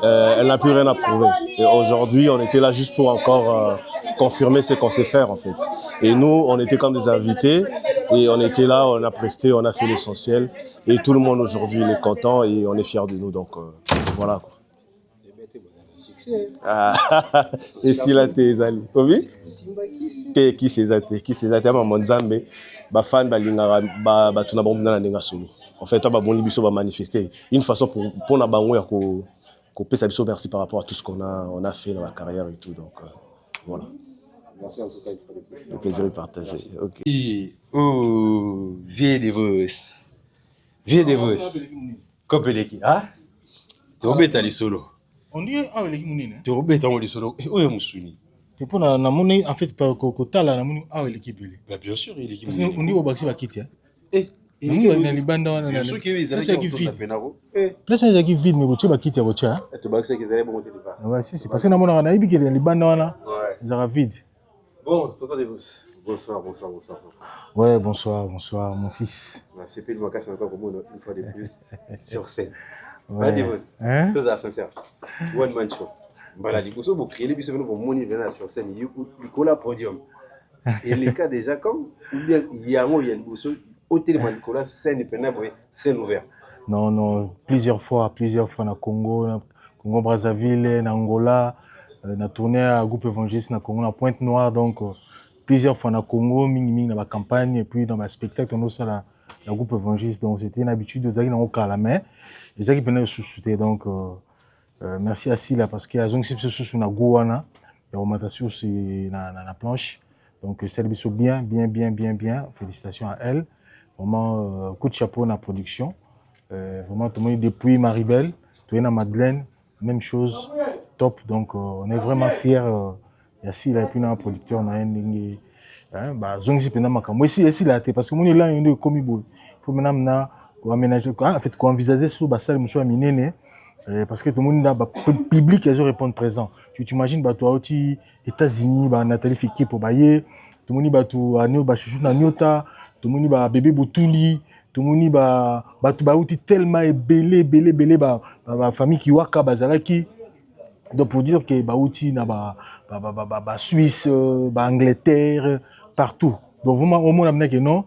elle n'a plus rien à prouver. Et aujourd'hui, on était là juste pour encore confirmer ce qu'on sait faire, en fait. Et nous, on était comme des invités, et on était là, on a presté, on a fait l'essentiel. Et tout le monde aujourd'hui, il est content et on est fiers de nous. Donc, voilà, quoi. Succès. Ah, et si là, t'es allé. Oui? Qui s'est athée? Qui s'est athée? Maman Nzambe, ba fan, ba lingara, ba tuna bombe na nenga solo. En fait, ba bon libiso ba manifester. Une façon pour na bango ya ko pesa biso merci par rapport à tout ce qu'on a fait dans la carrière et tout. Donc, voilà. Merci en tout cas, une fois de plus. Le plaisir est partagé. Ok. Oh, vieux de vos. Vieux de vos. Kopeleki. Ah? Tu obéis à les solo. On dit ah les mounine. Tu obéis à les solo. Où est Moussouni? C'est pour na moni en fait par kota la moni ah l'équipe belé. Bah bien sûr, il est parce qu'on dit au baxi ba kiti hein. Eh, il na libanda wana na. Ceux qui ils allaient qui vide. Là c'est qui vide mais boche ba kiti ya boche hein. Tu baxi qu'ils allaient monter les pas. Ouais si c'est parce que na mona na ibi que libanda wana. Ouais. Ils ont vide. Bon, tonton Devos. Bonsoir. Ouais, bonsoir mon fils. C'est plus de ma casse encore pour moi une fois de plus sur scène. Ouais. Devos. Hein? Tout ça sincère. One man show. Voilà, du coup, ça, vous créez les bisous pour monter sur scène, il y a la podium. Et les cas déjà comme, ou bien il y a un bisou, au téléphone, la scène est scène ouverte. Non, non, plusieurs fois na Congo, Congo Brazzaville, na Angola, na tourné à groupe évangéliste na Congo, na Pointe Noire, donc plusieurs fois na Congo, mingi na ma campagne, et puis dans ma spectacle, on a ça la groupe évangéliste, donc c'était une habitude de dire qu'on a la main, et ça qui venait sous-souter, donc merci à Sila parce qu'il y a un peu sous na Gouana, il y a augmentation sur la planche, donc c'est bien, félicitations à elle, vraiment coup de chapeau dans la production. Vraiment, tout le monde depuis Maribel, tout le monde à Madeleine, même chose, top. Donc, on est vraiment fiers. Il y a Sila et puis un producteur, on a un zonzi pendant ma cam. Moi aussi, il là, parce que mon là, il est comme il faut maintenant aménager, en fait, envisager sur la salle, monsieur Aminene, parce que tout le monde là, public, ils répondent présent. Tu t'imagines, toi, aux États-Unis, Nathalie Fiki pour bailler, tout le monde là, tout à Chouchou na Nyota, tout le monde là, bébé Boutouli. Tout le monde ba tellement belé famille qui waka bazalaki donc pour dire que bauti na ba Suisse ba Angleterre partout donc vraiment au moins amener que non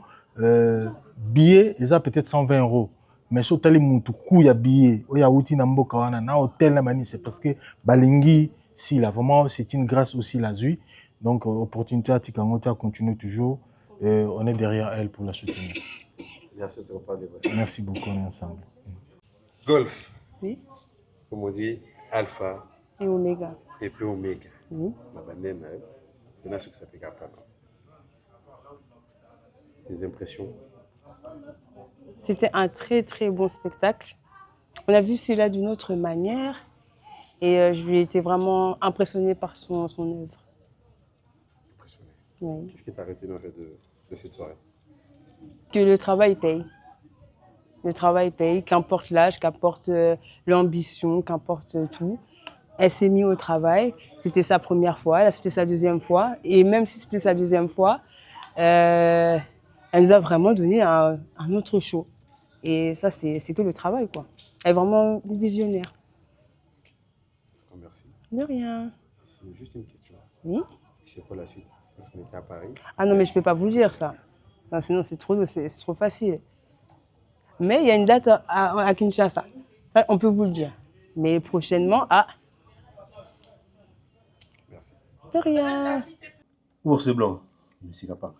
billet ça peut-être 120 €. Mais so tali mutu ku ya billet oya uti na mboka wana na hôtel na mani c'est parce que balingi si là vraiment c'est une grâce aussi la zui donc opportunité à Tikangota continue toujours on est derrière elle pour la soutenir. Merci de repas de Merci beaucoup, on est ensemble. Golf. Oui. Comme on dit, alpha. Et oméga. Et puis oméga. Oui. Ma banane, on a ce que ça fait capable. Tes impressions? C'était un très très bon spectacle. On a vu cela d'une autre manière et je lui ai été vraiment impressionnée par son œuvre. Impressionnée. Oui. Qu'est-ce qui t'a retenu en fait de cette soirée? Que le travail paye. Le travail paye, qu'importe l'âge, qu'importe l'ambition, qu'importe tout. Elle s'est mise au travail. C'était sa première fois, là c'était sa deuxième fois. Et même si c'était sa deuxième fois, elle nous a vraiment donné un autre show. Et ça, c'est que le travail, quoi. Elle est vraiment visionnaire. Merci. De rien. C'est juste une question. Oui. C'est quoi la suite? Parce qu'on était à Paris. Ah non, mais je ne peux pas vous dire ça. Non, sinon, c'est trop facile. Mais il y a une date à Kinshasa. Ça, on peut vous le dire. Mais prochainement, Merci. De rien. Ours blanc, monsieur Kappa.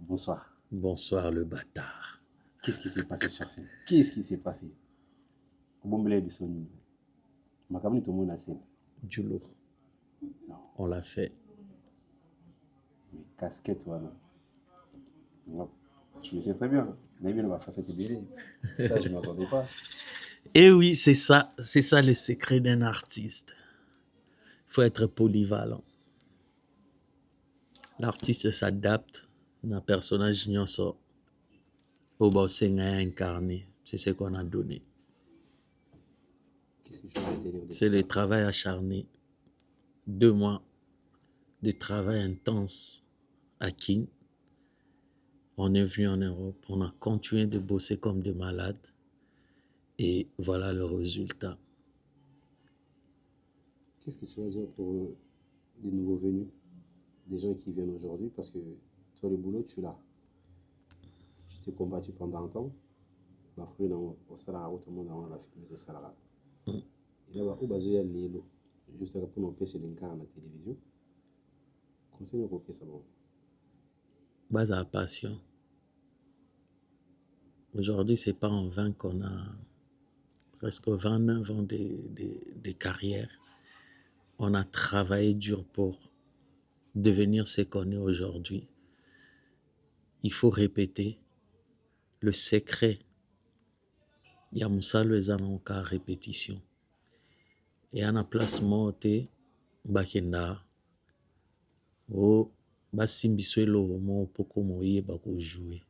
Bonsoir. Bonsoir, le bâtard. Qu'est-ce qui s'est passé sur scène? Qu'est-ce qui s'est passé? Du lourd. On l'a fait. Mais casquette, voilà. Je me sais très bien. Naïbé, on va faire cette idée. Ça, je ne m'attendais pas. Et oui, c'est ça le secret d'un artiste. Il faut être polyvalent. L'artiste s'adapte d'un personnage nyonso au bassin incarné. C'est ce qu'on a donné. Qu'est-ce que tu vas dire? C'est le travail acharné. 2 mois de travail intense à Kin. On est venu en Europe, on a continué de bosser comme des malades et voilà le résultat. Qu'est-ce que tu vas dire pour des nouveaux venus, des gens qui viennent aujourd'hui, parce que toi le boulot tu l'as. Tu t'es combattu pendant un temps, au salaire, tout le monde a filmé ce salaire. Et là, où basé à l'élo, juste pour nous passer les cas à la télévision, conseille nous ça bon. Base à la passion. Aujourd'hui, c'est pas en vain qu'on a presque 29 ans de carrière. On a travaillé dur pour devenir ce qu'on est aujourd'hui. Il faut répéter. Le secret, il y a Moussa Lezanonka répétition. Et en placement, bakenda. Oh, basimbisuelo mo poko moye bako jouer.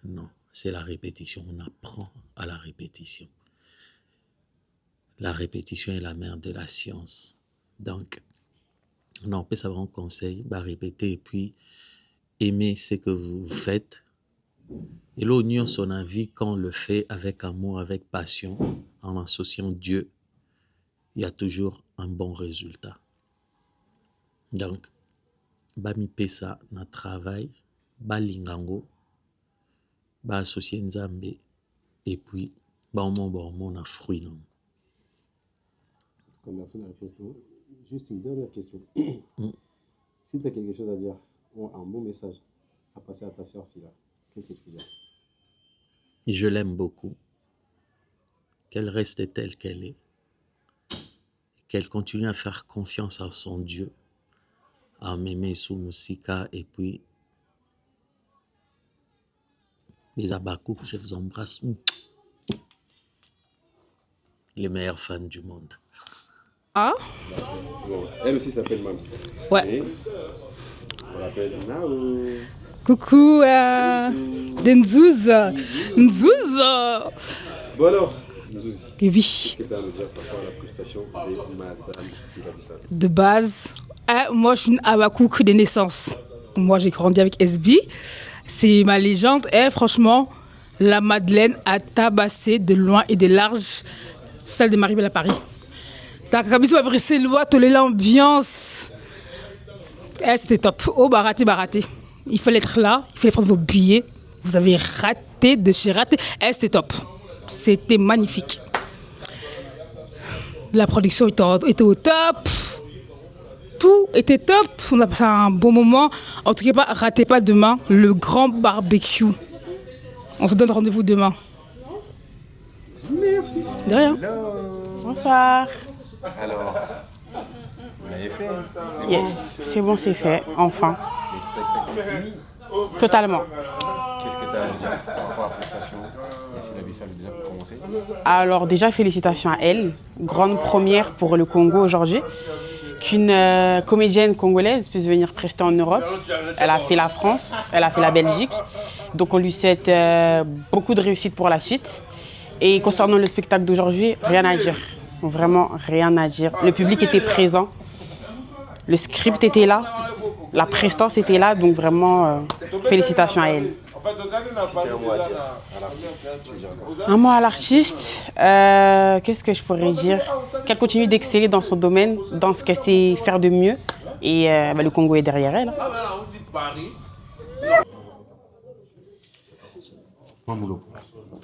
Non, c'est la répétition. On apprend à la répétition. La répétition est la mère de la science. Donc, on peut savoir un conseil, répéter et puis aimer ce que vous faites. Et l'oignon, son avis, quand on le fait avec amour, avec passion, en associant Dieu, il y a toujours un bon résultat. Donc, bami pesa na travail, balingango, ba associé nzambe, et puis, bon, on a fruit. Non? Merci de la question. Juste une dernière question. Si tu as quelque chose à dire, ou un bon message à passer à ta sœur Sila, qu'est-ce que tu veux dire? Je l'aime beaucoup. Qu'elle reste telle qu'elle est. Qu'elle continue à faire confiance à son Dieu, à m'aimer sous Moussika, et puis les Abakou, je vous embrasse. Les meilleurs fans du monde. Ah? Bon, elle aussi s'appelle Mams. Ouais. Et on l'appelle Nao. Coucou, Denzouz. Nzouz. Bon alors, Nzouzi, oui. Qu'est-ce que tu as à nous dire par rapport à la prestation de Madame Sila Bissal? De base, moi je suis une Abakouk de naissance. Moi j'ai grandi avec SB. C'est ma légende. Et franchement, la Madeleine a tabassé de loin et de large celle de Marie-Belle à Paris. T'as Kabiso a brisé l'oie, l'ambiance. C'était top. Oh, baraté. Il fallait être là, il fallait prendre vos billets. Vous avez raté de chez raté. C'était top. C'était magnifique. La production était au top. Tout était top. On a passé un bon moment. En tout cas, ratez pas demain le grand barbecue. On se donne rendez-vous demain. Merci. De rien. Bonsoir. Alors, vous l'avez fait? Yes, c'est bon, c'est fait, enfin. Les spectacles sont finis? Totalement. Qu'est-ce que tu as à dire par rapport à la prestation? Et Sila Bissal déjà pour commencer? Alors déjà, félicitations à elle. Grande première pour le Congo aujourd'hui. Qu'une comédienne congolaise puisse venir prester en Europe. Elle a fait la France, elle a fait la Belgique. Donc on lui souhaite beaucoup de réussite pour la suite. Et concernant le spectacle d'aujourd'hui, rien à dire. Vraiment rien à dire. Le public était présent. Le script était là. La prestance était là. Donc vraiment, félicitations à elle. Si tu as un mot à dire à l'artiste, tu veux dire quoi? Un mot à l'artiste, qu'est-ce que je pourrais dire? Qu'elle continue d'exceller dans son domaine, dans ce qu'elle sait faire de mieux. Et le Congo est derrière elle. Mamoulo.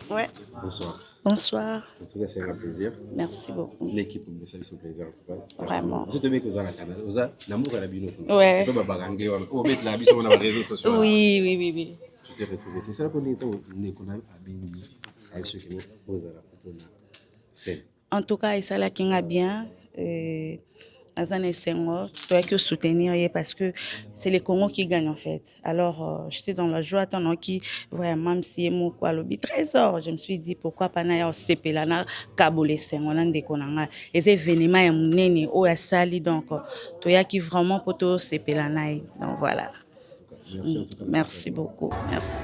Ouais. Bonsoir. Bonsoir. En tout cas, c'est un plaisir. Merci beaucoup. L'équipe me salue ce plaisir en tout cas. Vraiment. Je te mets que vous avez la canal. Vous avez l'amour à la bino. Ouais. Tu peux pas anglais. On met la bise sur les réseaux sociaux. Oui. Tu t'es retrouvé. C'est ça la première fois où on a abîmé avec ceux qui nous ont la en tout cas, ça là qui a bien. Azane Senghor, tu dois que soutenir parce que c'est les Congos qui gagnent en fait. Alors j'étais dans la joie tant qui voyait même si mon quoi le trésor, je me suis dit pourquoi pas na sepelana kabole Senghor nande konanga les événements ya munene o ya sali donc tu y a qui vraiment pour to sepelana donc voilà. Merci beaucoup. Merci.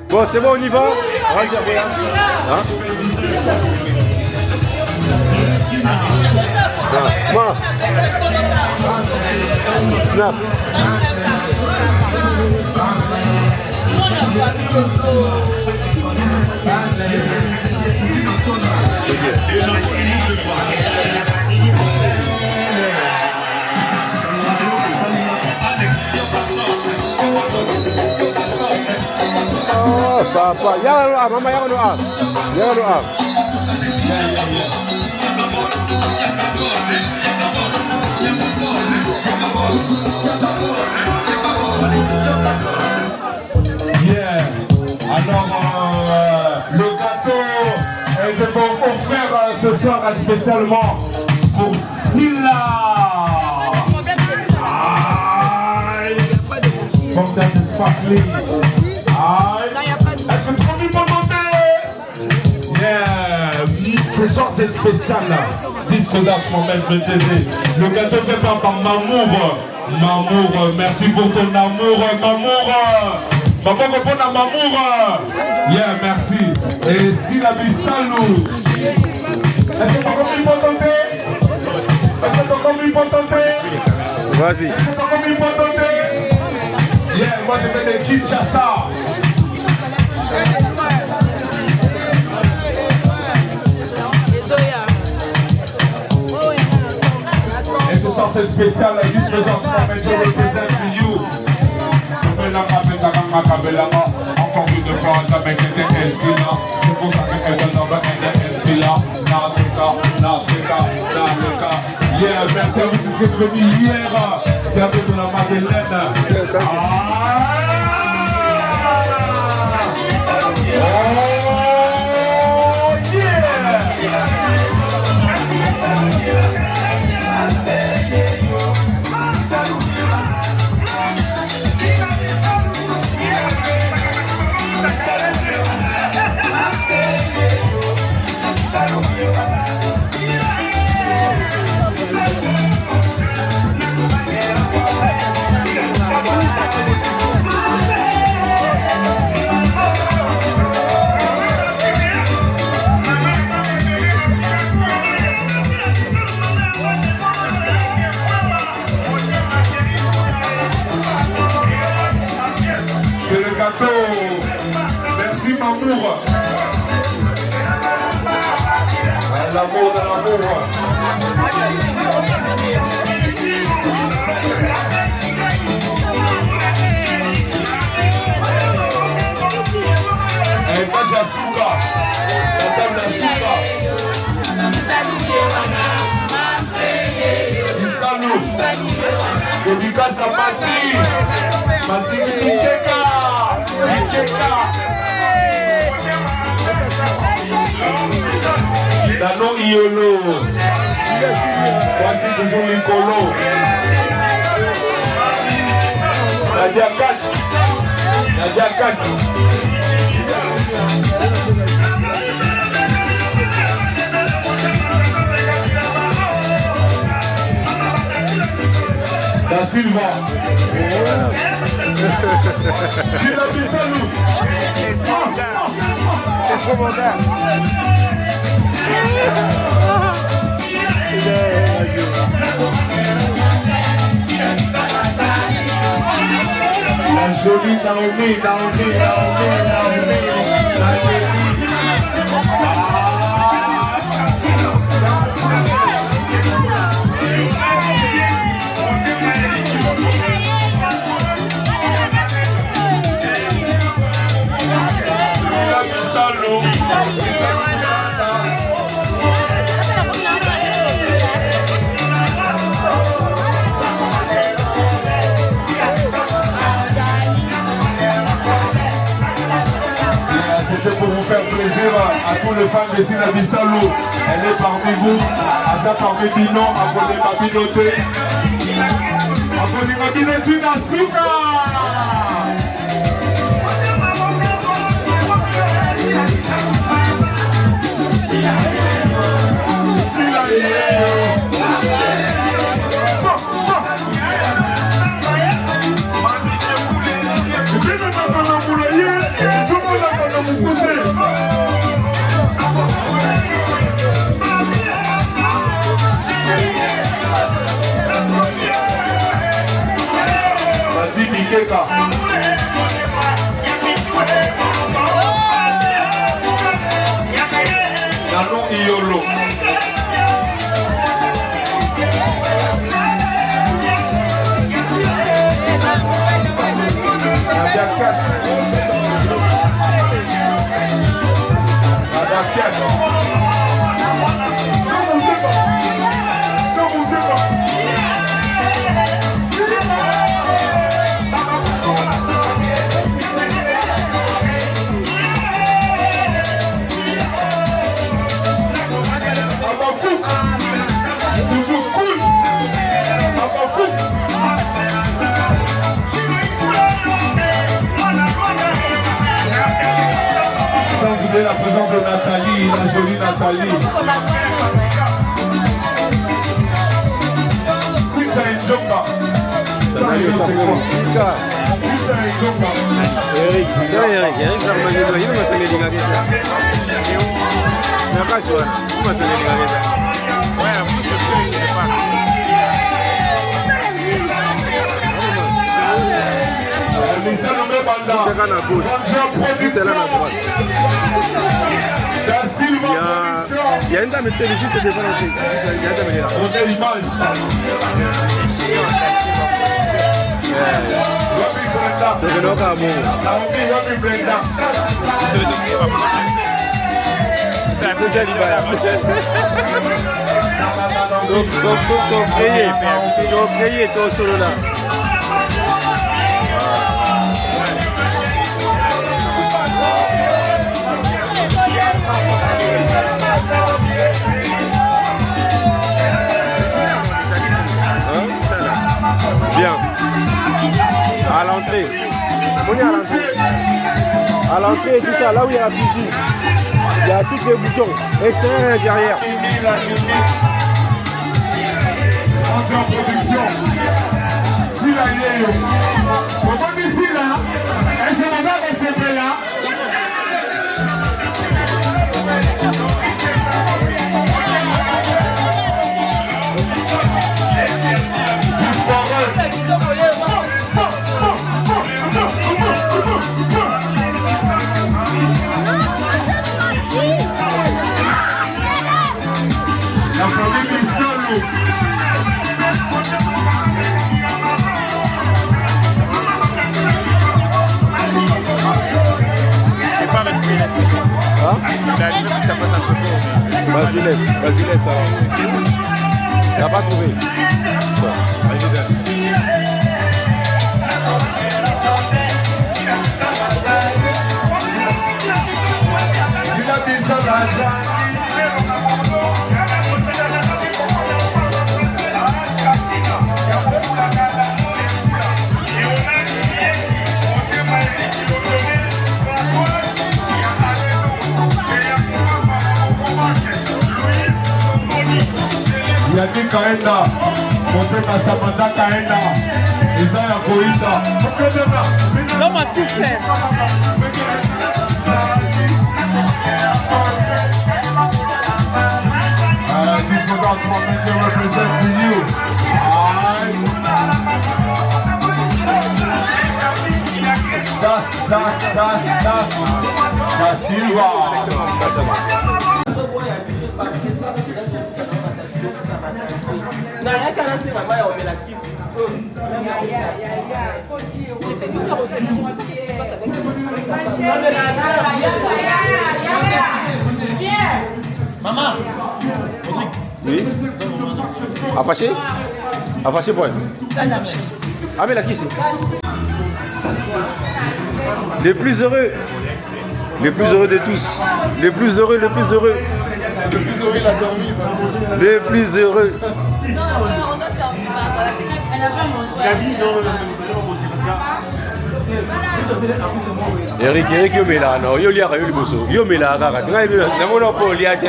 Bon, c'est bon, on y va. Hein? Moi. Snap. Oh, papa. Y'a maman, y'a Yeah. Alors, le gâteau est offert ce soir spécialement pour Sila. From that is sparkling. Est-ce que tout le monde peut monter? Yeah! Ce soir c'est spécial là. Disque d'art maître BTD. Le gâteau fait par Mamour. Mamour, merci pour ton amour, Mamour. Maman répond à Mamour. Yeah, merci. Et si la Bissalou. Est-ce que t'as compris pour tenter? Est-ce que t'as compris pour tenter? Vas-y. Est-ce que t'as compris pour tenter? Yeah, moi je fais des Kinshasa. Et ce soir c'est spécial, this results from me, je represent to you. Encore une fois, jamais qu'elle était ainsi là. C'est pour ça qu'elle donne un bain ainsi là. Nafrika. Yeah, merci à vous qui êtes venus hier. Théâtre de la Madeleine. Merci Mamour. L'amour de l'amour. Et moi j'ai Asuka. La table Asuka. Salut. Dédicace à Mati Mikeka. Dano Iolo. Voici toujours Nicolo. Nadia Kat. Da Silva. Sila Bissalou. C'est trop moderne. La jolie Naomi. C'était pour vous faire plaisir à tous les fans de Sina Bissalou. Elle est parmi vous, Aza parmi Bino, abonnez ma binoté. Abonnez ma binoté Nasuka. Nano Iolo. Sans saluer la présence de Nathalie, la jolie Nathalie. Sita Njonga. Salut, c'est quoi? Sita Njonga. Eric, Zarmanino, il m'a salé les gars. Il n'y a pas de choix. Il m'a salé les gars. Ouais, en plus, je sais pas. Il y a une dame qui est juste devant la tête. Il y a une dame qui est là. On a l'image. Bien. À l'entrée. On est à l'entrée. À l'entrée, tout ça, là où il y a la piscine. Il y a tous les boutons. Extérieur et derrière. On est en production. Si la yéyo. Pourquoi ici là? Est-ce que vous avez ce là? La famille Bissolo. C'est pas avec Gillette. Hein? La limite, ça passe un peu fort. Vas-y, laisse, ça va. Tu n'as pas trouvé. Vas-y, Yaki Kaenda, Monte Masamasa Kaenda, Isaiah Koïta. L'homme a tout fait. This was also represent to you. Das Silva. Maman. Oui. Affaché? Affaché quoi? Ah mais là qui c'est? Les plus heureux. Les plus heureux de tous. Les plus heureux, les plus heureux. Le plus heureux, il a dormi. Les plus heureux. Eric, yo mela no, yo liaka yo liboso. Yo mela kaka. Ngai mela, na mona po liaka.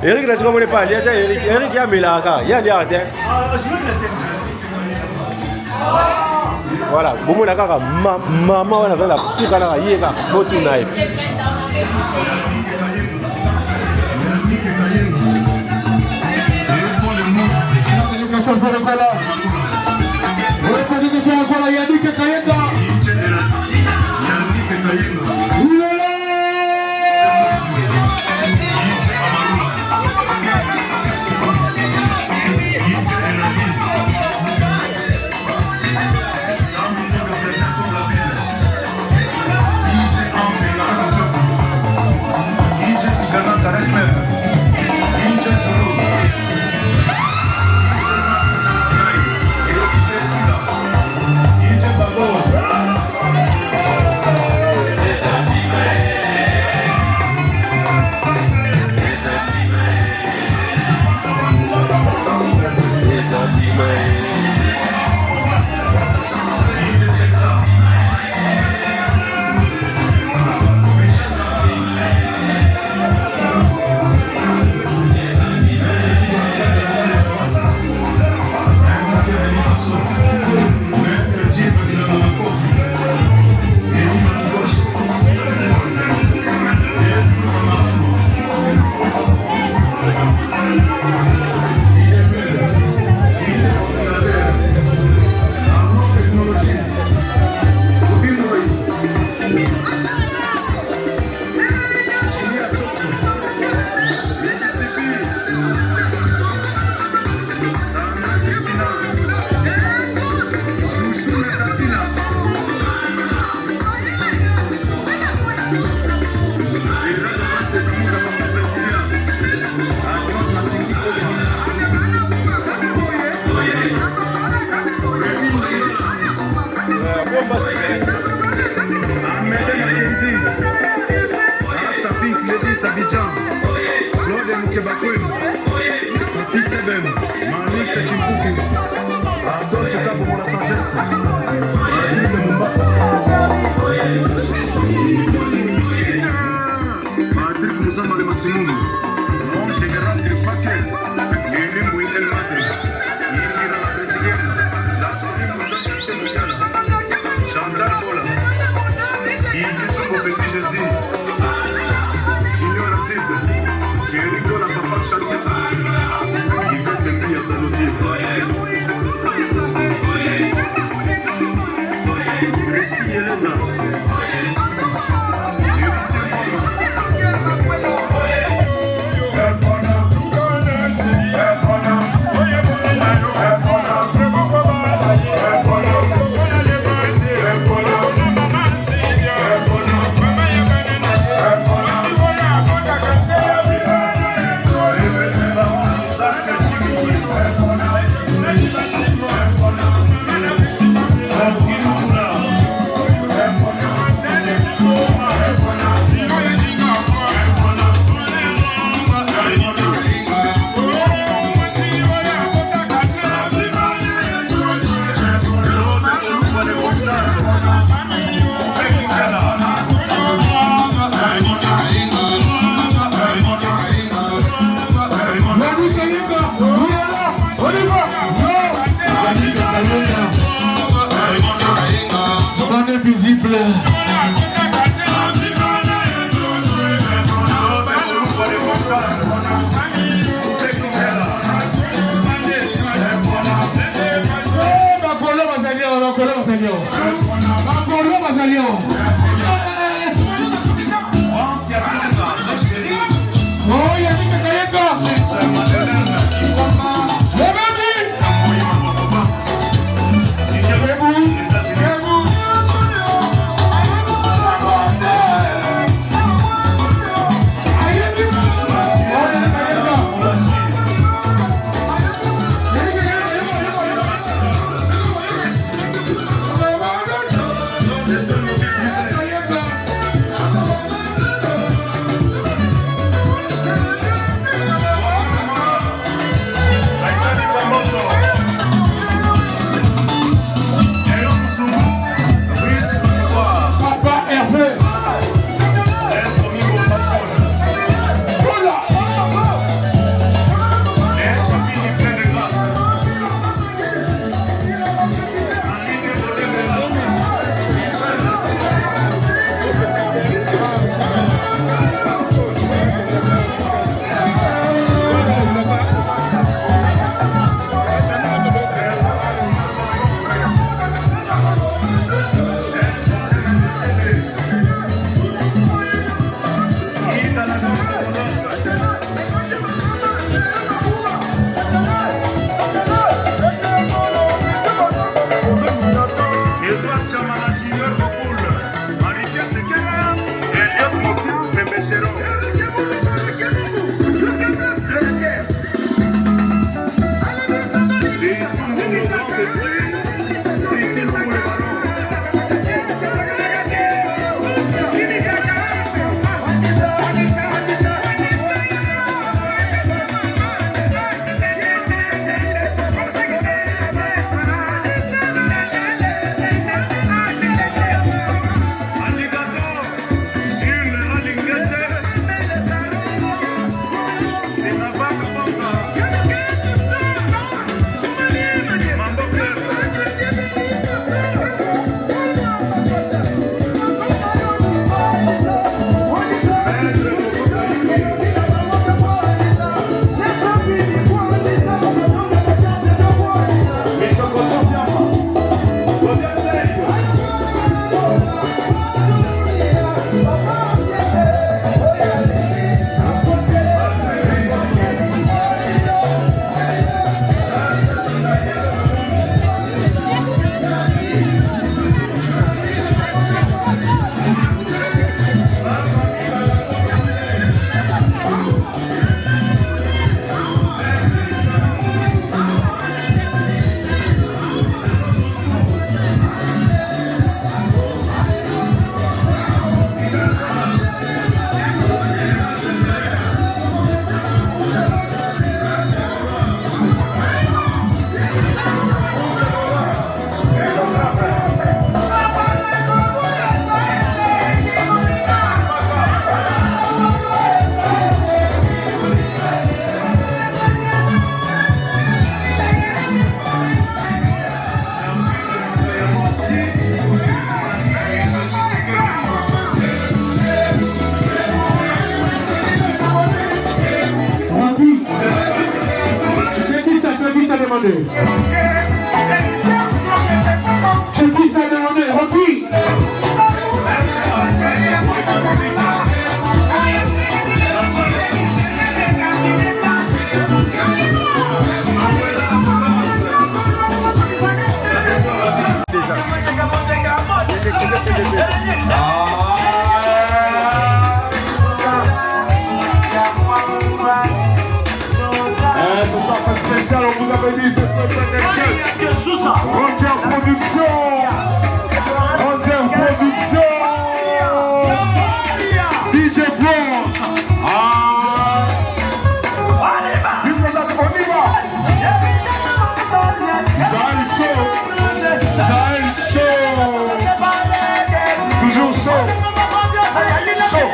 Eric la tu connais pas, liaka Eric. Eric ya mela kaka. Ya liaka. Voilà, bomo na kaka maman wana vela suka na yeka botu na ye. Patrick Moussamba le maximum. Mon général du paquet. L'élu Mouinel Madre. Yémira la brésilienne. La Sophie Moussamba c'est Moussala. Chantal Bola. Yves Choko Petit Jésus. Junior Aziz. Jericho la papa Chalia. Yvette Dembi à Sanoutier. Tracy Eleza. demandé. Je dis ça demandé, repris. Ce soir c'est spécial, on vous avait dit, c'est spécial. Ranger Production. Ranger Production. DJ Bronze. On y va. Jaël Chaud. Toujours chaud. Chaud.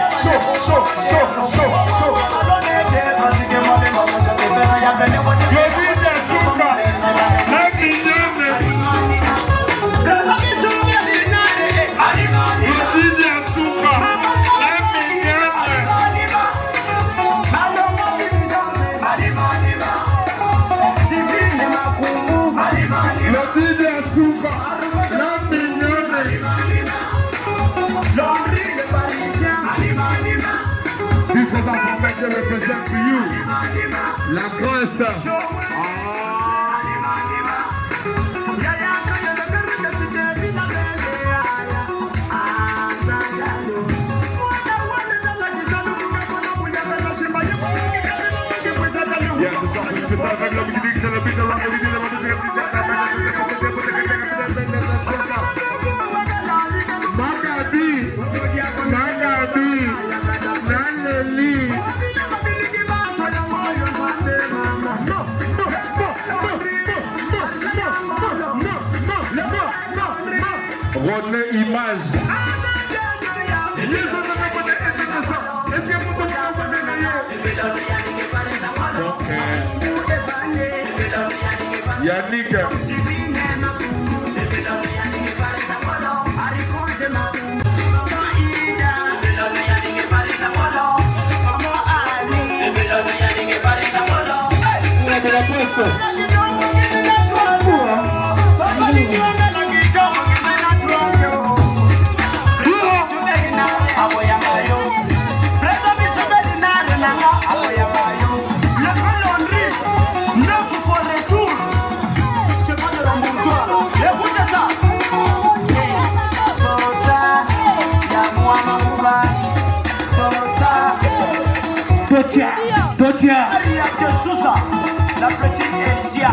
Je représente pour you la grâce. Yes, ce soir c'est spécial avec la musique, c'est le beat de la musique. Magabi, Naleli. Rodney Image. Yannick. Totia. La petite Elsia.